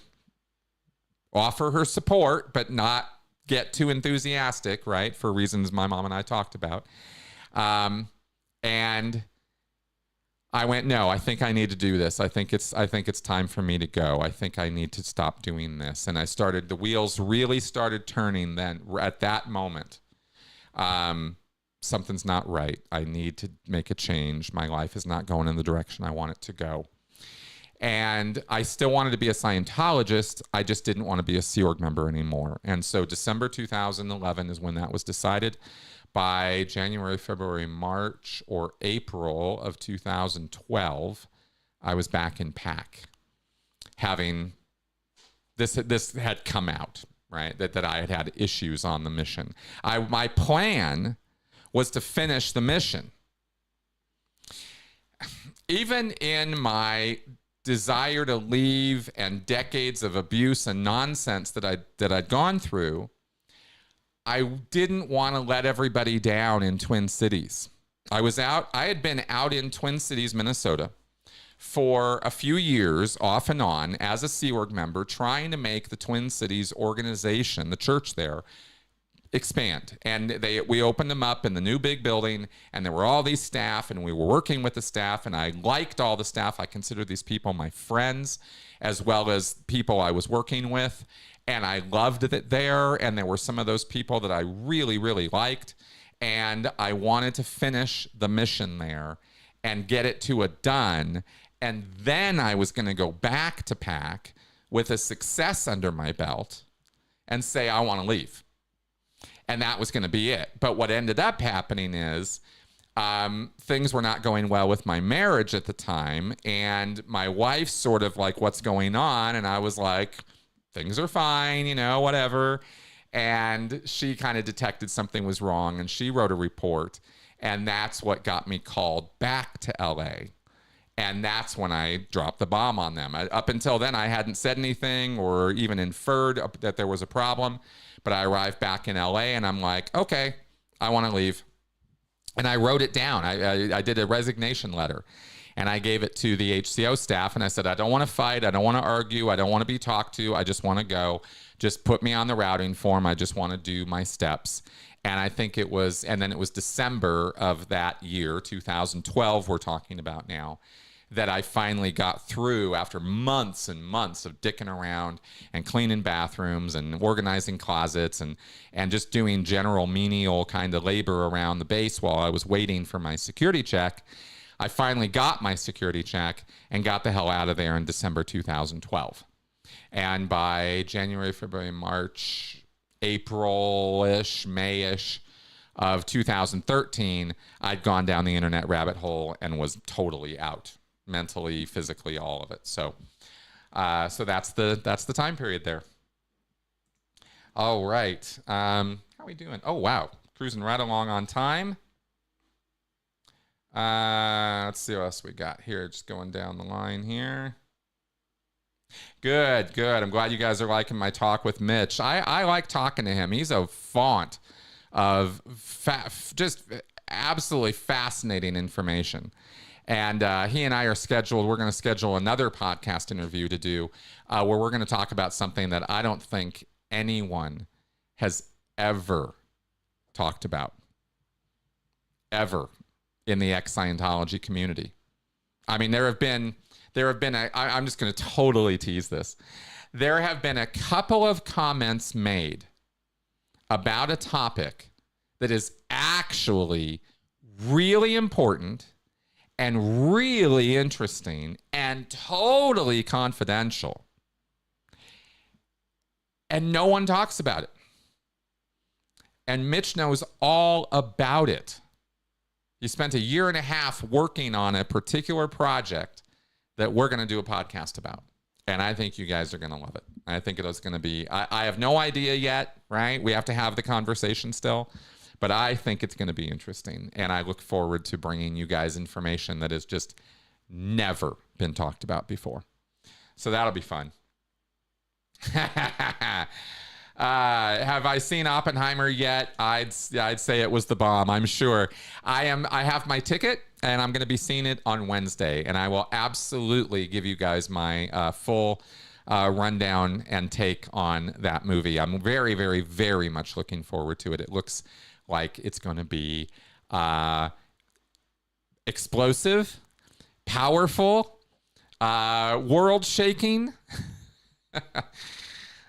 Speaker 1: offer her support, but not get too enthusiastic, right? For reasons my mom and I talked about. And I went, no, I think I need to do this. I think it's time for me to go. I think I need to stop doing this. And the wheels really started turning then at that moment. Something's not right. I need to make a change. My life is not going in the direction I want it to go. And I still wanted to be a Scientologist. I just didn't want to be a Sea Org member anymore. And so December 2011 is when that was decided. By January, February, March, or April of 2012, I was back in PAC. This had come out, right? That I had issues on the mission. My plan was to finish the mission. Even in my desire to leave and decades of abuse and nonsense that I'd gone through, I didn't want to let everybody down in Twin Cities. I had been out in Twin Cities, Minnesota for a few years off and on as a Sea Org member, trying to make the Twin Cities organization, the church there, expand. And we opened them up in the new big building, and there were all these staff, and we were working with the staff, and I liked all the staff. I considered these people my friends as well as people I was working with, and I loved it there, and there were some of those people that I really, really liked, and I wanted to finish the mission there and get it to a done, and then I was going to go back to PAC with a success under my belt and say, I want to leave. And that was going to be it. But what ended up happening is things were not going well with my marriage at the time. And my wife sort of like, what's going on? And I was like, things are fine, whatever. And she kind of detected something was wrong. And she wrote a report. And that's what got me called back to LA. And that's when I dropped the bomb on them. Up until then, I hadn't said anything or even inferred that there was a problem. But I arrived back in LA and I'm like, okay, I want to leave. And I wrote it down. I did a resignation letter. And I gave it to the HCO staff, and I said, I don't want to fight. I don't want to argue. I don't want to be talked to. I just want to go. Just put me on the routing form. I just want to do my steps. And I think it was, and then it was December of that year, 2012, we're talking about now, that I finally got through after months and months of dicking around and cleaning bathrooms and organizing closets and just doing general menial kind of labor around the base while I was waiting for my security check. I finally got my security check and got the hell out of there in December 2012. And by January, February, March, April-ish, May-ish of 2013, I'd gone down the internet rabbit hole and was totally out. Mentally, physically, all of it. So that's the time period there. All right. How are we doing? Oh, wow. Cruising right along on time. Let's see what else we got here. Just going down the line here. Good, good. I'm glad you guys are liking my talk with Mitch. I like talking to him. He's a font of just absolutely fascinating information. And he and I are scheduled, we're going to schedule another podcast interview to do where we're going to talk about something that I don't think anyone has ever talked about, ever, in the ex-Scientology community. I mean, I'm just going to totally tease this. There have been a couple of comments made about a topic that is actually really important and really interesting and totally confidential. And no one talks about it. And Mitch knows all about it. He spent a year and a half working on a particular project that we're going to do a podcast about. And I think you guys are going to love it. I think it is going to be, I have no idea yet, right? We have to have the conversation still. But I think it's going to be interesting, and I look forward to bringing you guys information that has just never been talked about before. So that'll be fun. Have I seen Oppenheimer yet? I'd say it was the bomb, I'm sure. I have my ticket, and I'm going to be seeing it on Wednesday, and I will absolutely give you guys my full rundown and take on that movie. I'm very, very, very much looking forward to it. It looks like it's going to be explosive, powerful, world-shaking.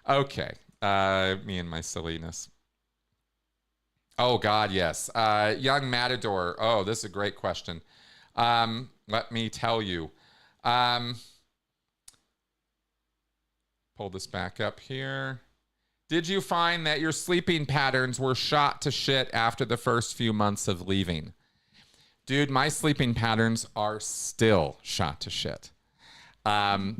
Speaker 1: Okay, me and my silliness. Oh, God, yes. Young Matador. Oh, this is a great question. Let me tell you. Pull this back up here. Did you find that your sleeping patterns were shot to shit after the first few months of leaving? Dude, my sleeping patterns are still shot to shit.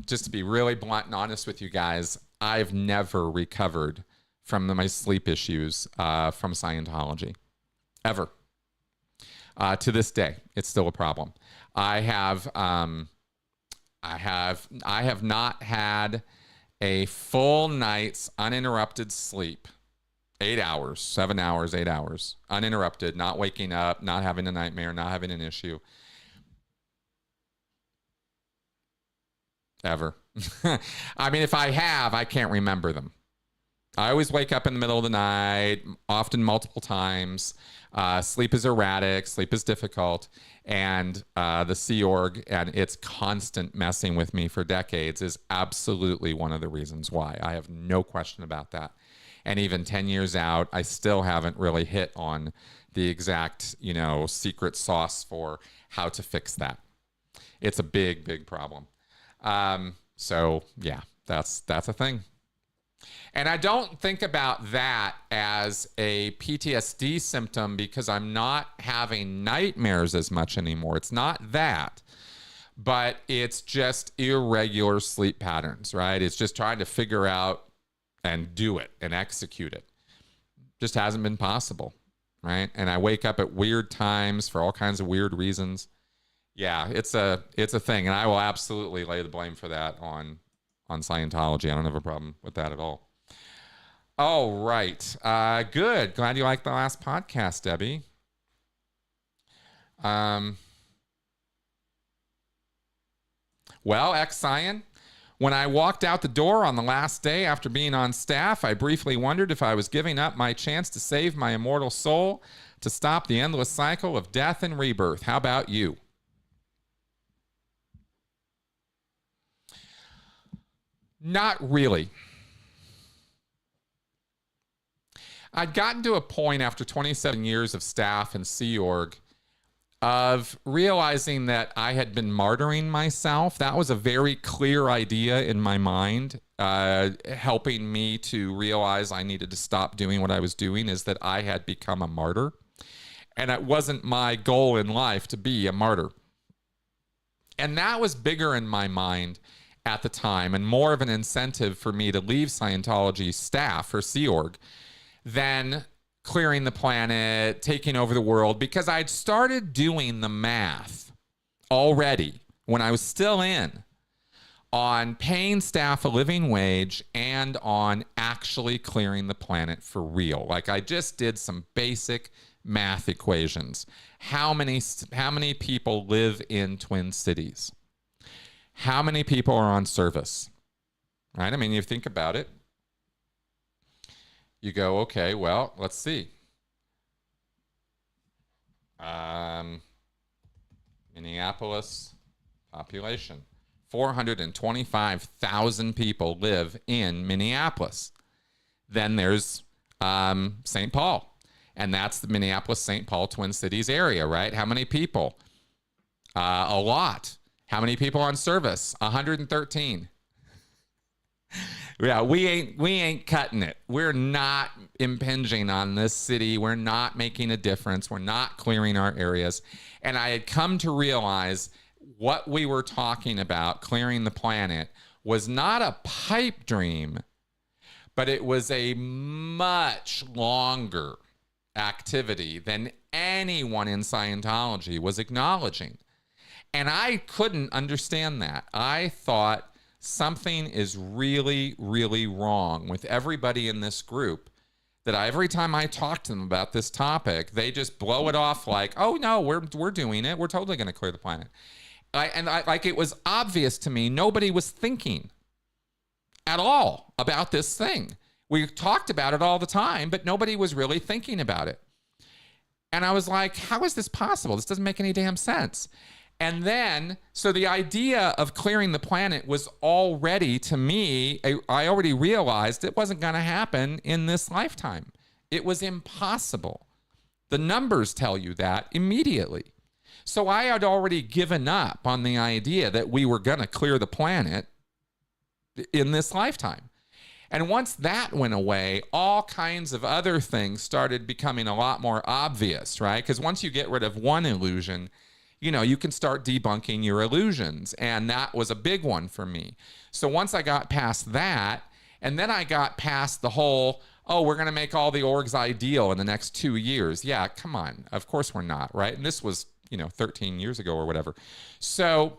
Speaker 1: Just to be really blunt and honest with you guys, I've never recovered from my sleep issues from Scientology. Ever. To this day, it's still a problem. I have not had a full night's uninterrupted sleep. 8 hours, 7 hours, 8 hours. Uninterrupted, not waking up, not having a nightmare, not having an issue. Ever. I mean, if I have, I can't remember them. I always wake up in the middle of the night, often multiple times. Sleep is erratic, sleep is difficult, and the Sea Org and its constant messing with me for decades is absolutely one of the reasons why. I have no question about that. And even 10 years out, I still haven't really hit on the exact, secret sauce for how to fix that. It's a big, big problem. So yeah, that's a thing. And I don't think about that as a PTSD symptom because I'm not having nightmares as much anymore. It's not that, but it's just irregular sleep patterns, right? It's just trying to figure out and do it and execute it. Just hasn't been possible, right? And I wake up at weird times for all kinds of weird reasons. Yeah, it's a thing, and I will absolutely lay the blame for that on Scientology. I don't have a problem with that at all. All right. Good. Glad you liked the last podcast, Debbie. Well, ex-Scion, when I walked out the door on the last day after being on staff, I briefly wondered if I was giving up my chance to save my immortal soul, to stop the endless cycle of death and rebirth. How about you? Not really. I'd gotten to a point after 27 years of staff and Sea Org of realizing that I had been martyring myself. That was a very clear idea in my mind, helping me to realize I needed to stop doing what I was doing, is that I had become a martyr. And it wasn't my goal in life to be a martyr. And that was bigger in my mind at the time, and more of an incentive for me to leave Scientology staff or Sea Org than clearing the planet, taking over the world, because I'd started doing the math already when I was still in on paying staff a living wage and on actually clearing the planet for real. Like, I just did some basic math equations. How many people live in Twin Cities? How many people are on service? Right? I mean, you think about it. You go, okay, well, let's see. Minneapolis population. 425,000 people live in Minneapolis. Then there's St. Paul. And that's the Minneapolis-St. Paul Twin Cities area, right? How many people? A lot. How many people on service? 113. Yeah, we ain't cutting it. We're not impinging on this city. We're not making a difference. We're not clearing our areas. And I had come to realize what we were talking about, clearing the planet, was not a pipe dream, but it was a much longer activity than anyone in Scientology was acknowledging. And I couldn't understand that. I thought something is really, really wrong with everybody in this group, that every time I talk to them about this topic, they just blow it off like, oh no, we're doing it. We're totally going to clear the planet. Like, it was obvious to me, nobody was thinking at all about this thing. We talked about it all the time, but nobody was really thinking about it. And I was like, how is this possible? This doesn't make any damn sense. And then, so the idea of clearing the planet was already, to me, I already realized it wasn't going to happen in this lifetime. It was impossible. The numbers tell you that immediately. So I had already given up on the idea that we were going to clear the planet in this lifetime. And once that went away, all kinds of other things started becoming a lot more obvious, right? Because once you get rid of one illusion, you know, you can start debunking your illusions. And that was a big one for me. So once I got past that, and then I got past the whole, oh, we're going to make all the orgs ideal in the next 2 years. Yeah, come on. Of course we're not, right? And this was, 13 years ago or whatever. So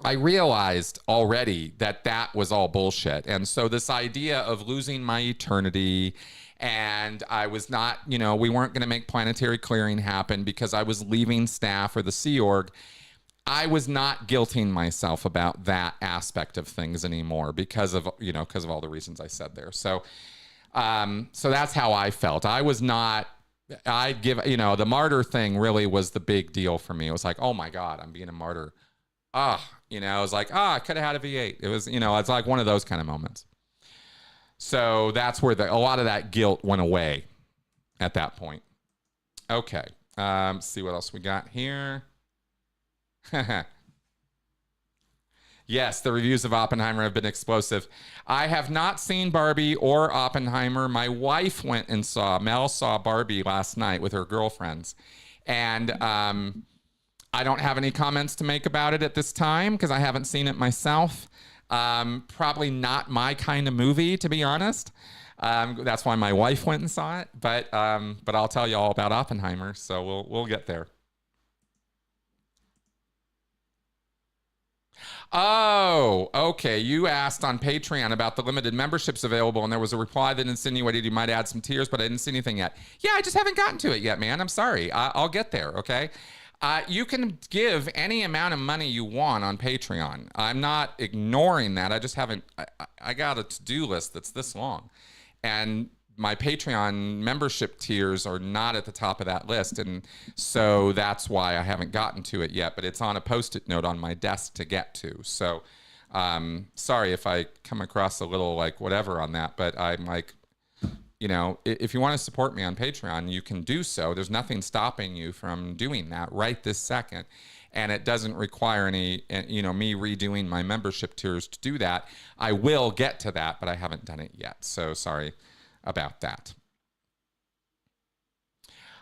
Speaker 1: I realized already that that was all bullshit. And so this idea of losing my eternity, and I was not, we weren't going to make planetary clearing happen because I was leaving staff or the Sea Org. I was not guilting myself about that aspect of things anymore because of all the reasons I said there. So that's how I felt. I was not, the martyr thing really was the big deal for me. It was like, oh my God, I'm being a martyr. I was like, I could have had a V8. It was, it's like one of those kind of moments. So that's where a lot of that guilt went away at that point. Okay. Let's see what else we got here. Yes, the reviews of Oppenheimer have been explosive. I have not seen Barbie or Oppenheimer. My wife went and Mel saw Barbie last night with her girlfriends. And I don't have any comments to make about it at this time because I haven't seen it myself. Probably not my kind of movie, to be honest. That's why my wife went and saw it. But I'll tell you all about Oppenheimer, so we'll get there. Oh, okay. You asked on Patreon about the limited memberships available, and there was a reply that insinuated you might add some tiers, but I didn't see anything yet. Yeah, I just haven't gotten to it yet, man. I'm sorry. I'll get there, okay? You can give any amount of money you want on Patreon. I'm not ignoring that. I just haven't, I got a to-do list that's this long. And my Patreon membership tiers are not at the top of that list. And so that's why I haven't gotten to it yet, but it's on a Post-it note on my desk to get to. So sorry if I come across a little like whatever on that, but I'm like, you know, if you want to support me on Patreon, you can do so. There's nothing stopping you from doing that right this second. And it doesn't require any, you know, me redoing my membership tiers to do that. I will get to that, but I haven't done it yet. So sorry about that.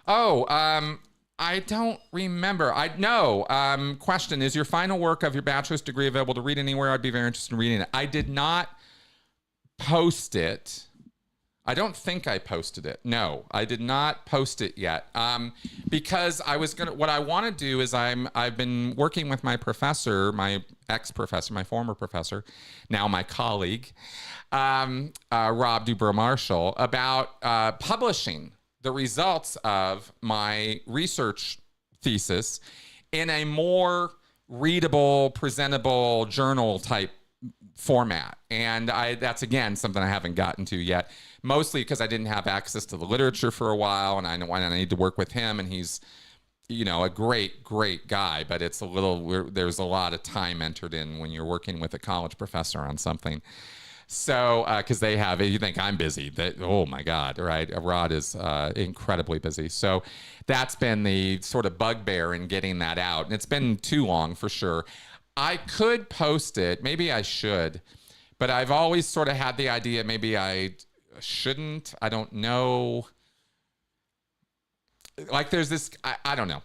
Speaker 1: Oh, I don't remember. Question, is your final work of your bachelor's degree available to read anywhere? I'd be very interested in reading it. I did not post it. I don't think I posted it. No, I did not post it yet. Because I was what I want to do is I've been working with my professor, my ex-professor, my former professor, now my colleague, Rob Dubrow-Marshall, about publishing the results of my research thesis in a more readable, presentable journal type format. And that's, again, something I haven't gotten to yet, mostly because I didn't have access to the literature for a while, and I know I need to work with him, and he's, you know, a great, great guy, but it's a little, there's a lot of time entered in when you're working with a college professor on something. So, because they have, you think I'm busy, oh my God, right? Rod is incredibly busy. So that's been the sort of bugbear in getting that out. And it's been too long for sure. I could post it, maybe I should, but I've always sort of had the idea maybe I shouldn't. I don't know. Like there's this, I don't know.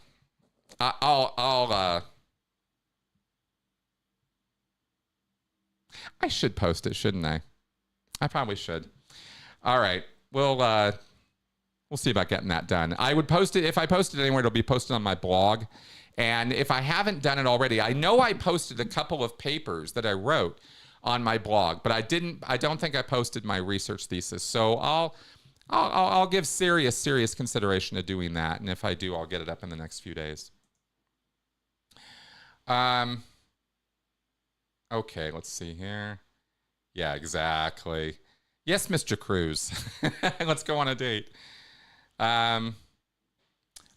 Speaker 1: I should post it, shouldn't I? I probably should. All right. We'll see about getting that done. I would post it. If I post it anywhere, it'll be posted on my blog. And if I haven't done it already, I know I posted a couple of papers that I wrote on my blog, but I don't think I posted my research thesis. So I'll give serious consideration to doing that. And if I do, I'll get it up in the next few days. Okay, let's see here. Yeah, exactly. Yes, Mr. Cruz. Let's go on a date.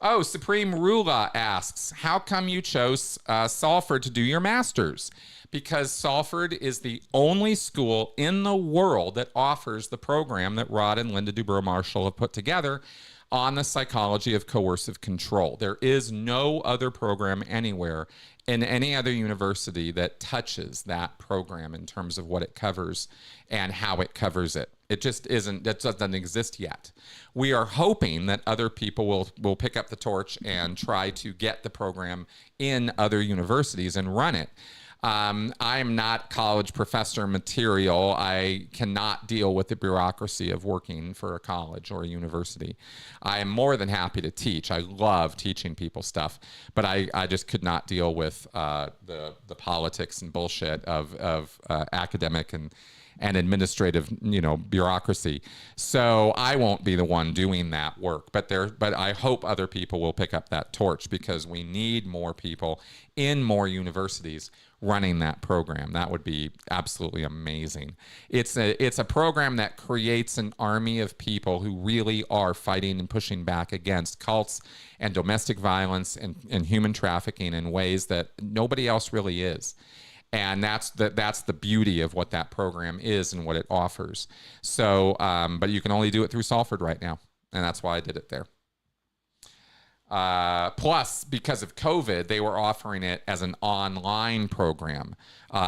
Speaker 1: Oh, Supreme Rula asks, how come you chose Salford to do your master's? Because Salford is the only school in the world that offers the program that Rod and Linda Dubrow-Marshall have put together on the psychology of coercive control. There is no other program anywhere in any other university that touches that program in terms of what it covers and how it covers it. It just isn't, that doesn't exist yet. We are hoping that other people will pick up the torch and try to get the program in other universities and run it. I am not college professor material. I cannot deal with the bureaucracy of working for a college or a university. I am more than happy to teach. I love teaching people stuff, but I just could not deal with the politics and bullshit of academic and administrative, bureaucracy. So I won't be the one doing that work, but I hope other people will pick up that torch, because we need more people in more universities running that program. That would be absolutely amazing. It's a program that creates an army of people who really are fighting and pushing back against cults and domestic violence and human trafficking in ways that nobody else really is. And that's the beauty of what that program is and what it offers. So, but you can only do it through Salford right now, and that's why I did it there. Plus, because of COVID, they were offering it as an online program.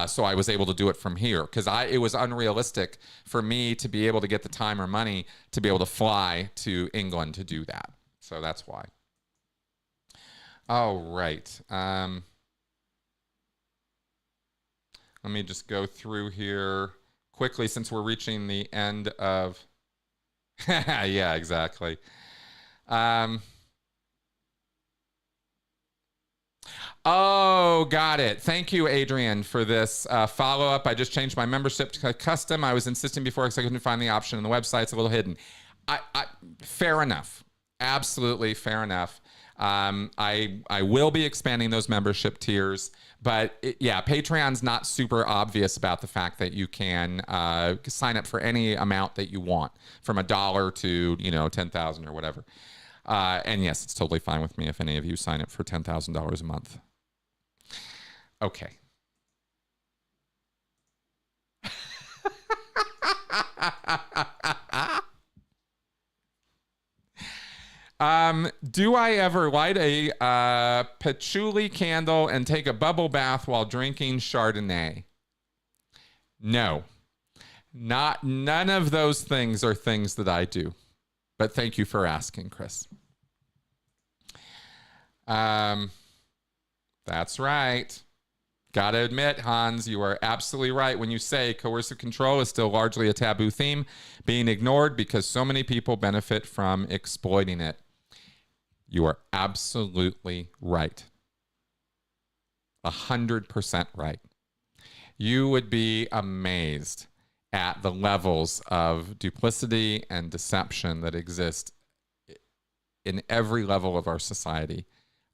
Speaker 1: So I was able to do it from here, because it was unrealistic for me to be able to get the time or money to be able to fly to England to do that. So that's why. All right. Let me just go through here quickly, since we're reaching the end of... Yeah, exactly. Oh, got it. Thank you, Adrian, for this follow-up. I just changed my membership to custom. I was insisting before because I couldn't find the option on the website. It's a little hidden. Fair enough. Absolutely fair enough. I will be expanding those membership tiers, but Patreon's not super obvious about the fact that you can sign up for any amount that you want, from $1 to 10,000 or whatever. And yes, it's totally fine with me if any of you sign up for $10,000 a month. Okay. Do I ever light a patchouli candle and take a bubble bath while drinking Chardonnay? No. None of those things are things that I do. But thank you for asking, Chris. That's right. Gotta admit, Hans, you are absolutely right when you say coercive control is still largely a taboo theme, being ignored because so many people benefit from exploiting it. You are absolutely right. 100% right. You would be amazed at the levels of duplicity and deception that exist in every level of our society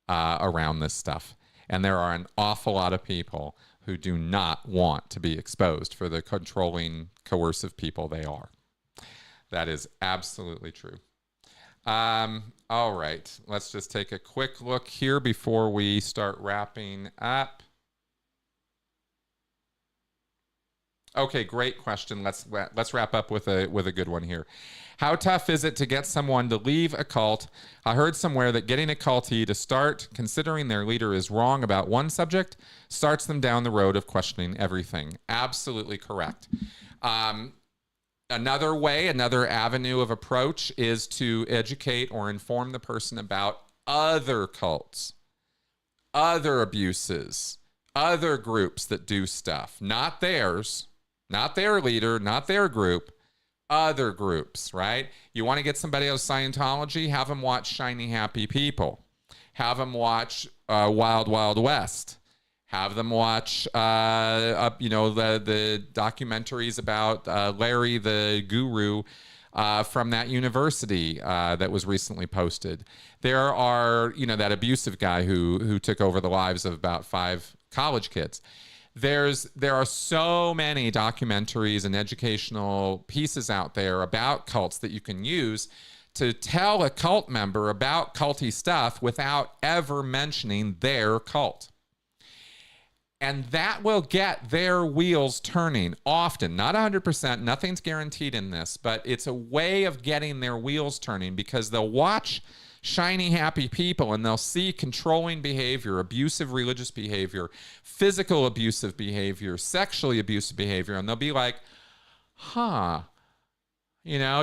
Speaker 1: around this stuff. And there are an awful lot of people who do not want to be exposed for the controlling, coercive people they are. That is absolutely true. All right, let's just take a quick look here before we start wrapping up. Okay, great question. Let's wrap up with a good one here. How tough is it to get someone to leave a cult? I heard somewhere that getting a cultee to start considering their leader is wrong about one subject starts them down the road of questioning everything. Absolutely correct. Another way, another avenue of approach is to educate or inform the person about other cults, other abuses, other groups that do stuff, not theirs, not their leader, not their group, other groups, right? You want to get somebody out of Scientology, have them watch Shiny Happy People, have them watch Wild Wild West. Have them watch, the documentaries about Larry the Guru from that university that was recently posted. There are, that abusive guy who took over the lives of about 5 college kids. There are so many documentaries and educational pieces out there about cults that you can use to tell a cult member about culty stuff without ever mentioning their cult. And that will get their wheels turning often, not 100%, nothing's guaranteed in this, but it's a way of getting their wheels turning because they'll watch Shiny Happy People and they'll see controlling behavior, abusive religious behavior, physical abusive behavior, sexually abusive behavior, and they'll be like,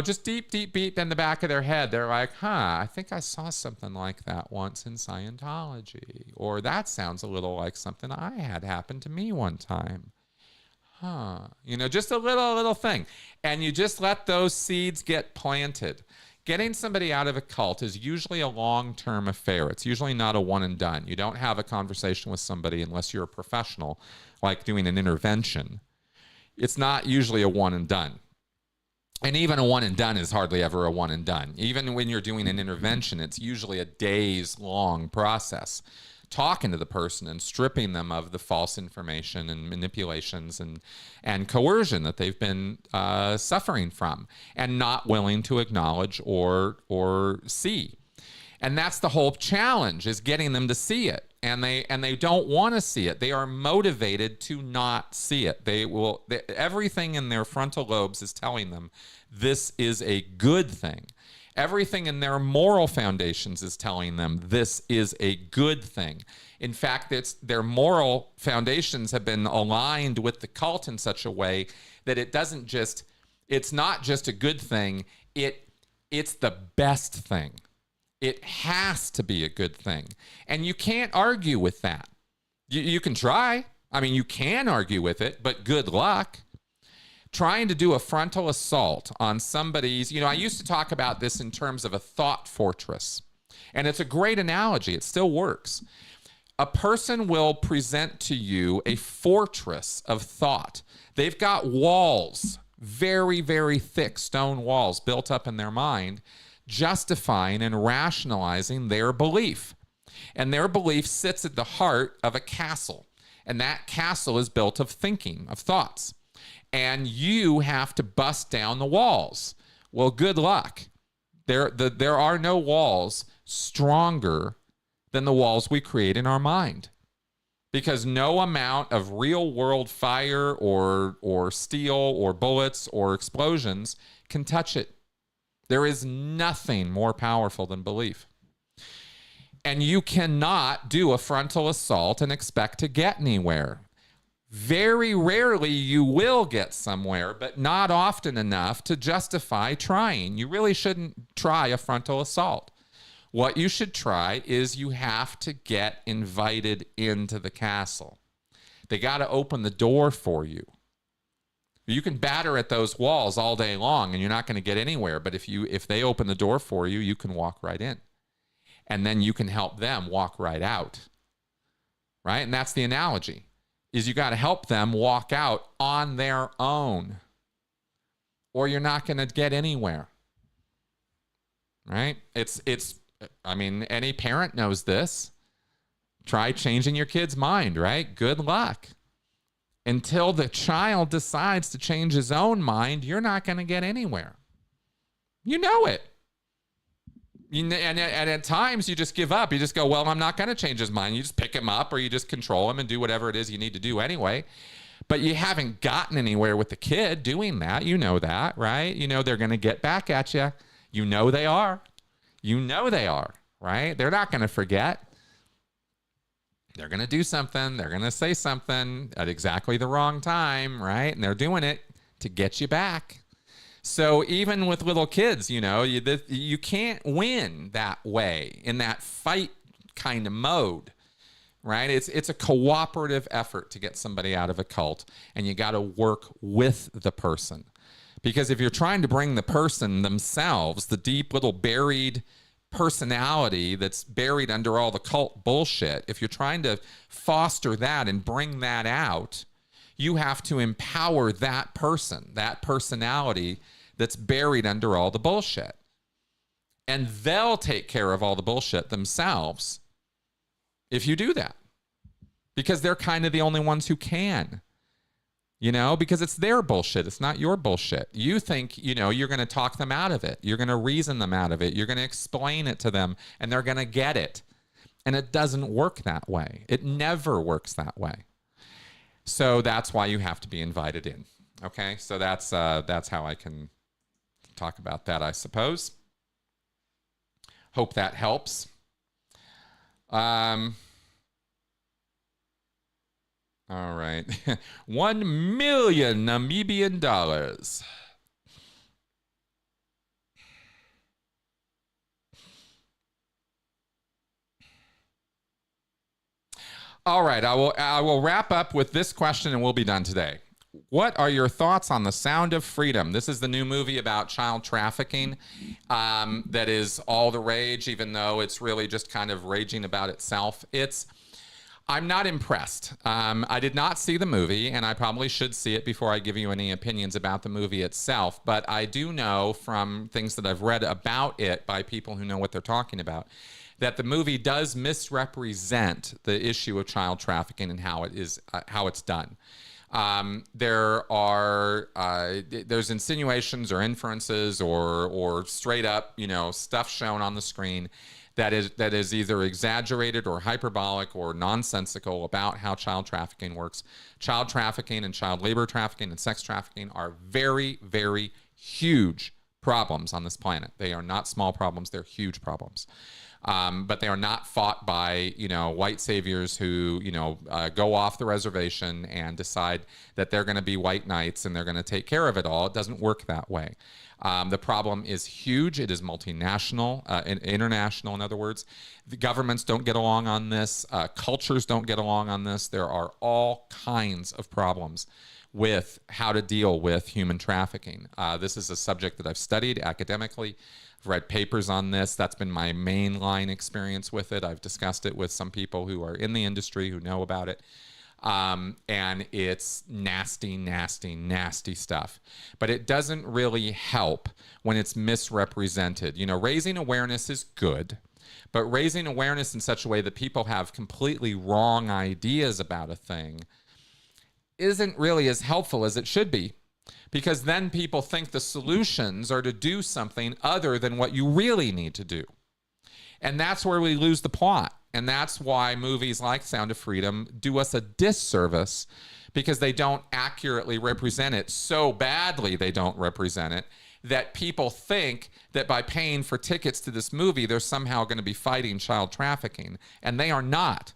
Speaker 1: just deep in the back of their head, they're like, I think I saw something like that once in Scientology. Or that sounds a little like something I had happen to me one time. Just a little thing. And you just let those seeds get planted. Getting somebody out of a cult is usually a long-term affair. It's usually not a one and done. You don't have a conversation with somebody unless you're a professional, like doing an intervention. It's not usually a one and done. And even a one and done is hardly ever a one and done. Even when you're doing an intervention, it's usually a days-long process. Talking to the person and stripping them of the false information and manipulations and coercion that they've been suffering from and not willing to acknowledge or see. And that's the whole challenge, is getting them to see it. And they don't want to see it. They are motivated to not see it. Everything in their frontal lobes is telling them this is a good thing. Everything in their moral foundations is telling them this is a good thing. In fact, their moral foundations have been aligned with the cult in such a way that it's not just a good thing, it's the best thing. It has to be a good thing. And you can't argue with that. You can try. I mean, you can argue with it, but good luck. Trying to do a frontal assault on somebody's, I used to talk about this in terms of a thought fortress. And it's a great analogy. It still works. A person will present to you a fortress of thought. They've got walls, very, very thick stone walls built up in their mind justifying and rationalizing their belief. And their belief sits at the heart of a castle. And that castle is built of thinking, of thoughts. And you have to bust down the walls. Well, good luck. There are no walls stronger than the walls we create in our mind. Because no amount of real world fire or steel or bullets or explosions can touch it. There is nothing more powerful than belief. And you cannot do a frontal assault and expect to get anywhere. Very rarely you will get somewhere, but not often enough to justify trying. You really shouldn't try a frontal assault. What you should try is you have to get invited into the castle. They got to open the door for you. You can batter at those walls all day long and you're not going to get anywhere. But if they open the door for you, you can walk right in. And then you can help them walk right out. Right? And that's the analogy, is you got to help them walk out on their own, or you're not going to get anywhere. Right? I mean, any parent knows this. Try changing your kid's mind, right? Good luck. Until the child decides to change his own mind, you're not going to get anywhere. You know it. And at times you just give up. You just go, well, I'm not going to change his mind. You just pick him up or you just control him and do whatever it is you need to do anyway. But you haven't gotten anywhere with the kid doing that. You know that, right? You know they're going to get back at you. You know they are. You know they are, right? They're not going to forget. They're going to do something. They're going to say something at exactly the wrong time, right? And they're doing it to get you back. So even with little kids, you know, you can't win that way, in that fight kind of mode, right? It's a cooperative effort to get somebody out of a cult, and you got to work with the person. Because if you're trying to bring the person themselves, the deep little buried personality that's buried under all the cult bullshit, if you're trying to foster that and bring that out, you have to empower that person, that personality that's buried under all the bullshit. And they'll take care of all the bullshit themselves if you do that. Because they're kind of the only ones who can. You know, because it's their bullshit. It's not your bullshit. You think, you know, you're going to talk them out of it. You're going to reason them out of it. You're going to explain it to them, and they're going to get it. And it doesn't work that way. It never works that way. So that's why you have to be invited in. Okay, so that's how I can talk about that, I suppose. Hope that helps. All right. 1 million Namibian dollars. All right. I will wrap up with this question and we'll be done today. What are your thoughts on The Sound of Freedom? This is the new movie about child trafficking that is all the rage, even though it's really just kind of raging about itself. I'm not impressed. I did not see the movie, and I probably should see it before I give you any opinions about the movie itself. But I do know from things that I've read about it by people who know what they're talking about, that the movie does misrepresent the issue of child trafficking and how it's done. There's insinuations or inferences or straight up, you know, stuff shown on the screen that is either exaggerated or hyperbolic or nonsensical about how child trafficking works. Child trafficking and child labor trafficking and sex trafficking are very, very huge problems on this planet. They are not small problems. They're huge problems. But they are not fought by, you know, white saviors who, you know, go off the reservation and decide that they're going to be white knights and they're going to take care of it all. It doesn't work that way. The problem is huge. It is multinational, international, in other words. The governments don't get along on this. Cultures don't get along on this. There are all kinds of problems with how to deal with human trafficking. This is a subject that I've studied academically. I've read papers on this. That's been my mainline experience with it. I've discussed it with some people who are in the industry who know about it. And it's nasty, nasty, nasty stuff. But it doesn't really help when it's misrepresented. You know, raising awareness is good, but raising awareness in such a way that people have completely wrong ideas about a thing isn't really as helpful as it should be, because then people think the solutions are to do something other than what you really need to do. And that's where we lose the plot. And that's why movies like Sound of Freedom do us a disservice, because they don't accurately represent it so badly. They don't represent it that people think that by paying for tickets to this movie, they're somehow going to be fighting child trafficking. And they are not.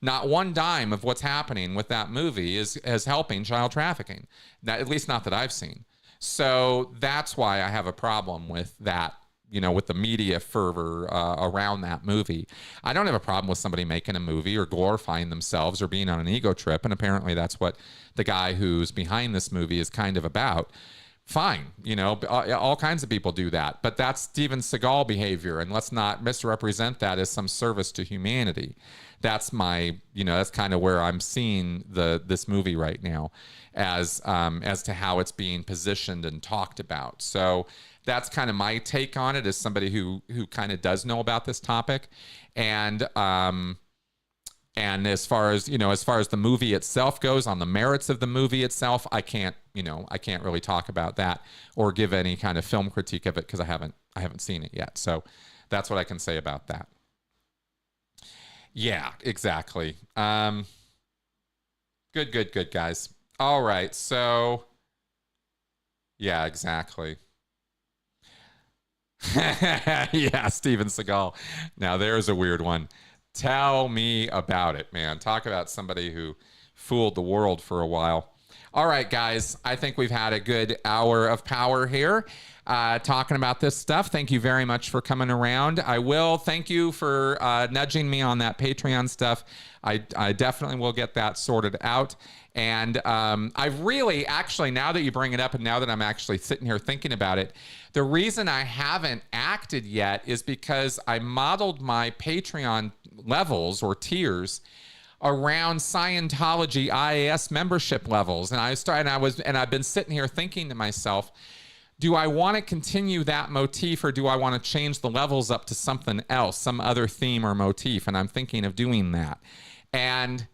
Speaker 1: Not one dime of what's happening with that movie is helping child trafficking. At least not that I've seen. So that's why I have a problem with that, you know, with the media fervor around that movie. I don't have a problem with somebody making a movie or glorifying themselves or being on an ego trip. And apparently that's what the guy who's behind this movie is kind of about. Fine. You know, all kinds of people do that. But that's Steven Seagal behavior. And let's not misrepresent that as some service to humanity. That's my, you know, that's kind of where I'm seeing this movie right now as to how it's being positioned and talked about. So that's kind of my take on it as somebody who kind of does know about this topic. And as far as, you know, as far as the movie itself goes, on the merits of the movie itself, I can't really talk about that or give any kind of film critique of it, because I haven't seen it yet. So that's what I can say about that. Yeah, exactly. Good, guys. All right. So yeah, exactly. Yeah, Steven Seagal. Now there's a weird one. Tell me about it, man. Talk about somebody who fooled the world for a while. All right, guys. I think we've had a good hour of power here talking about this stuff. Thank you very much for coming around. I will thank you for nudging me on that Patreon stuff. I definitely will get that sorted out. And I've really, actually, now that you bring it up and now that I'm actually sitting here thinking about it, the reason I haven't acted yet is because I modeled my Patreon levels or tiers around Scientology IAS membership levels. And I've been sitting here thinking to myself, do I want to continue that motif, or do I want to change the levels up to something else, some other theme or motif? And I'm thinking of doing that. And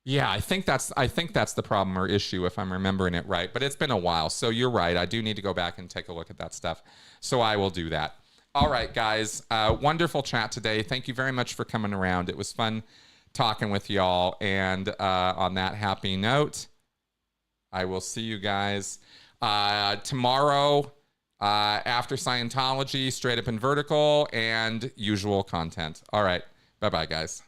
Speaker 1: yeah, I think that's the problem or issue, if I'm remembering it right. But it's been a while, so you're right. I do need to go back and take a look at that stuff. So I will do that. All right, guys. Wonderful chat today. Thank you very much for coming around. It was fun talking with y'all. And on that happy note, I will see you guys tomorrow after Scientology, Straight Up and Vertical, and usual content. All right. Bye-bye, guys.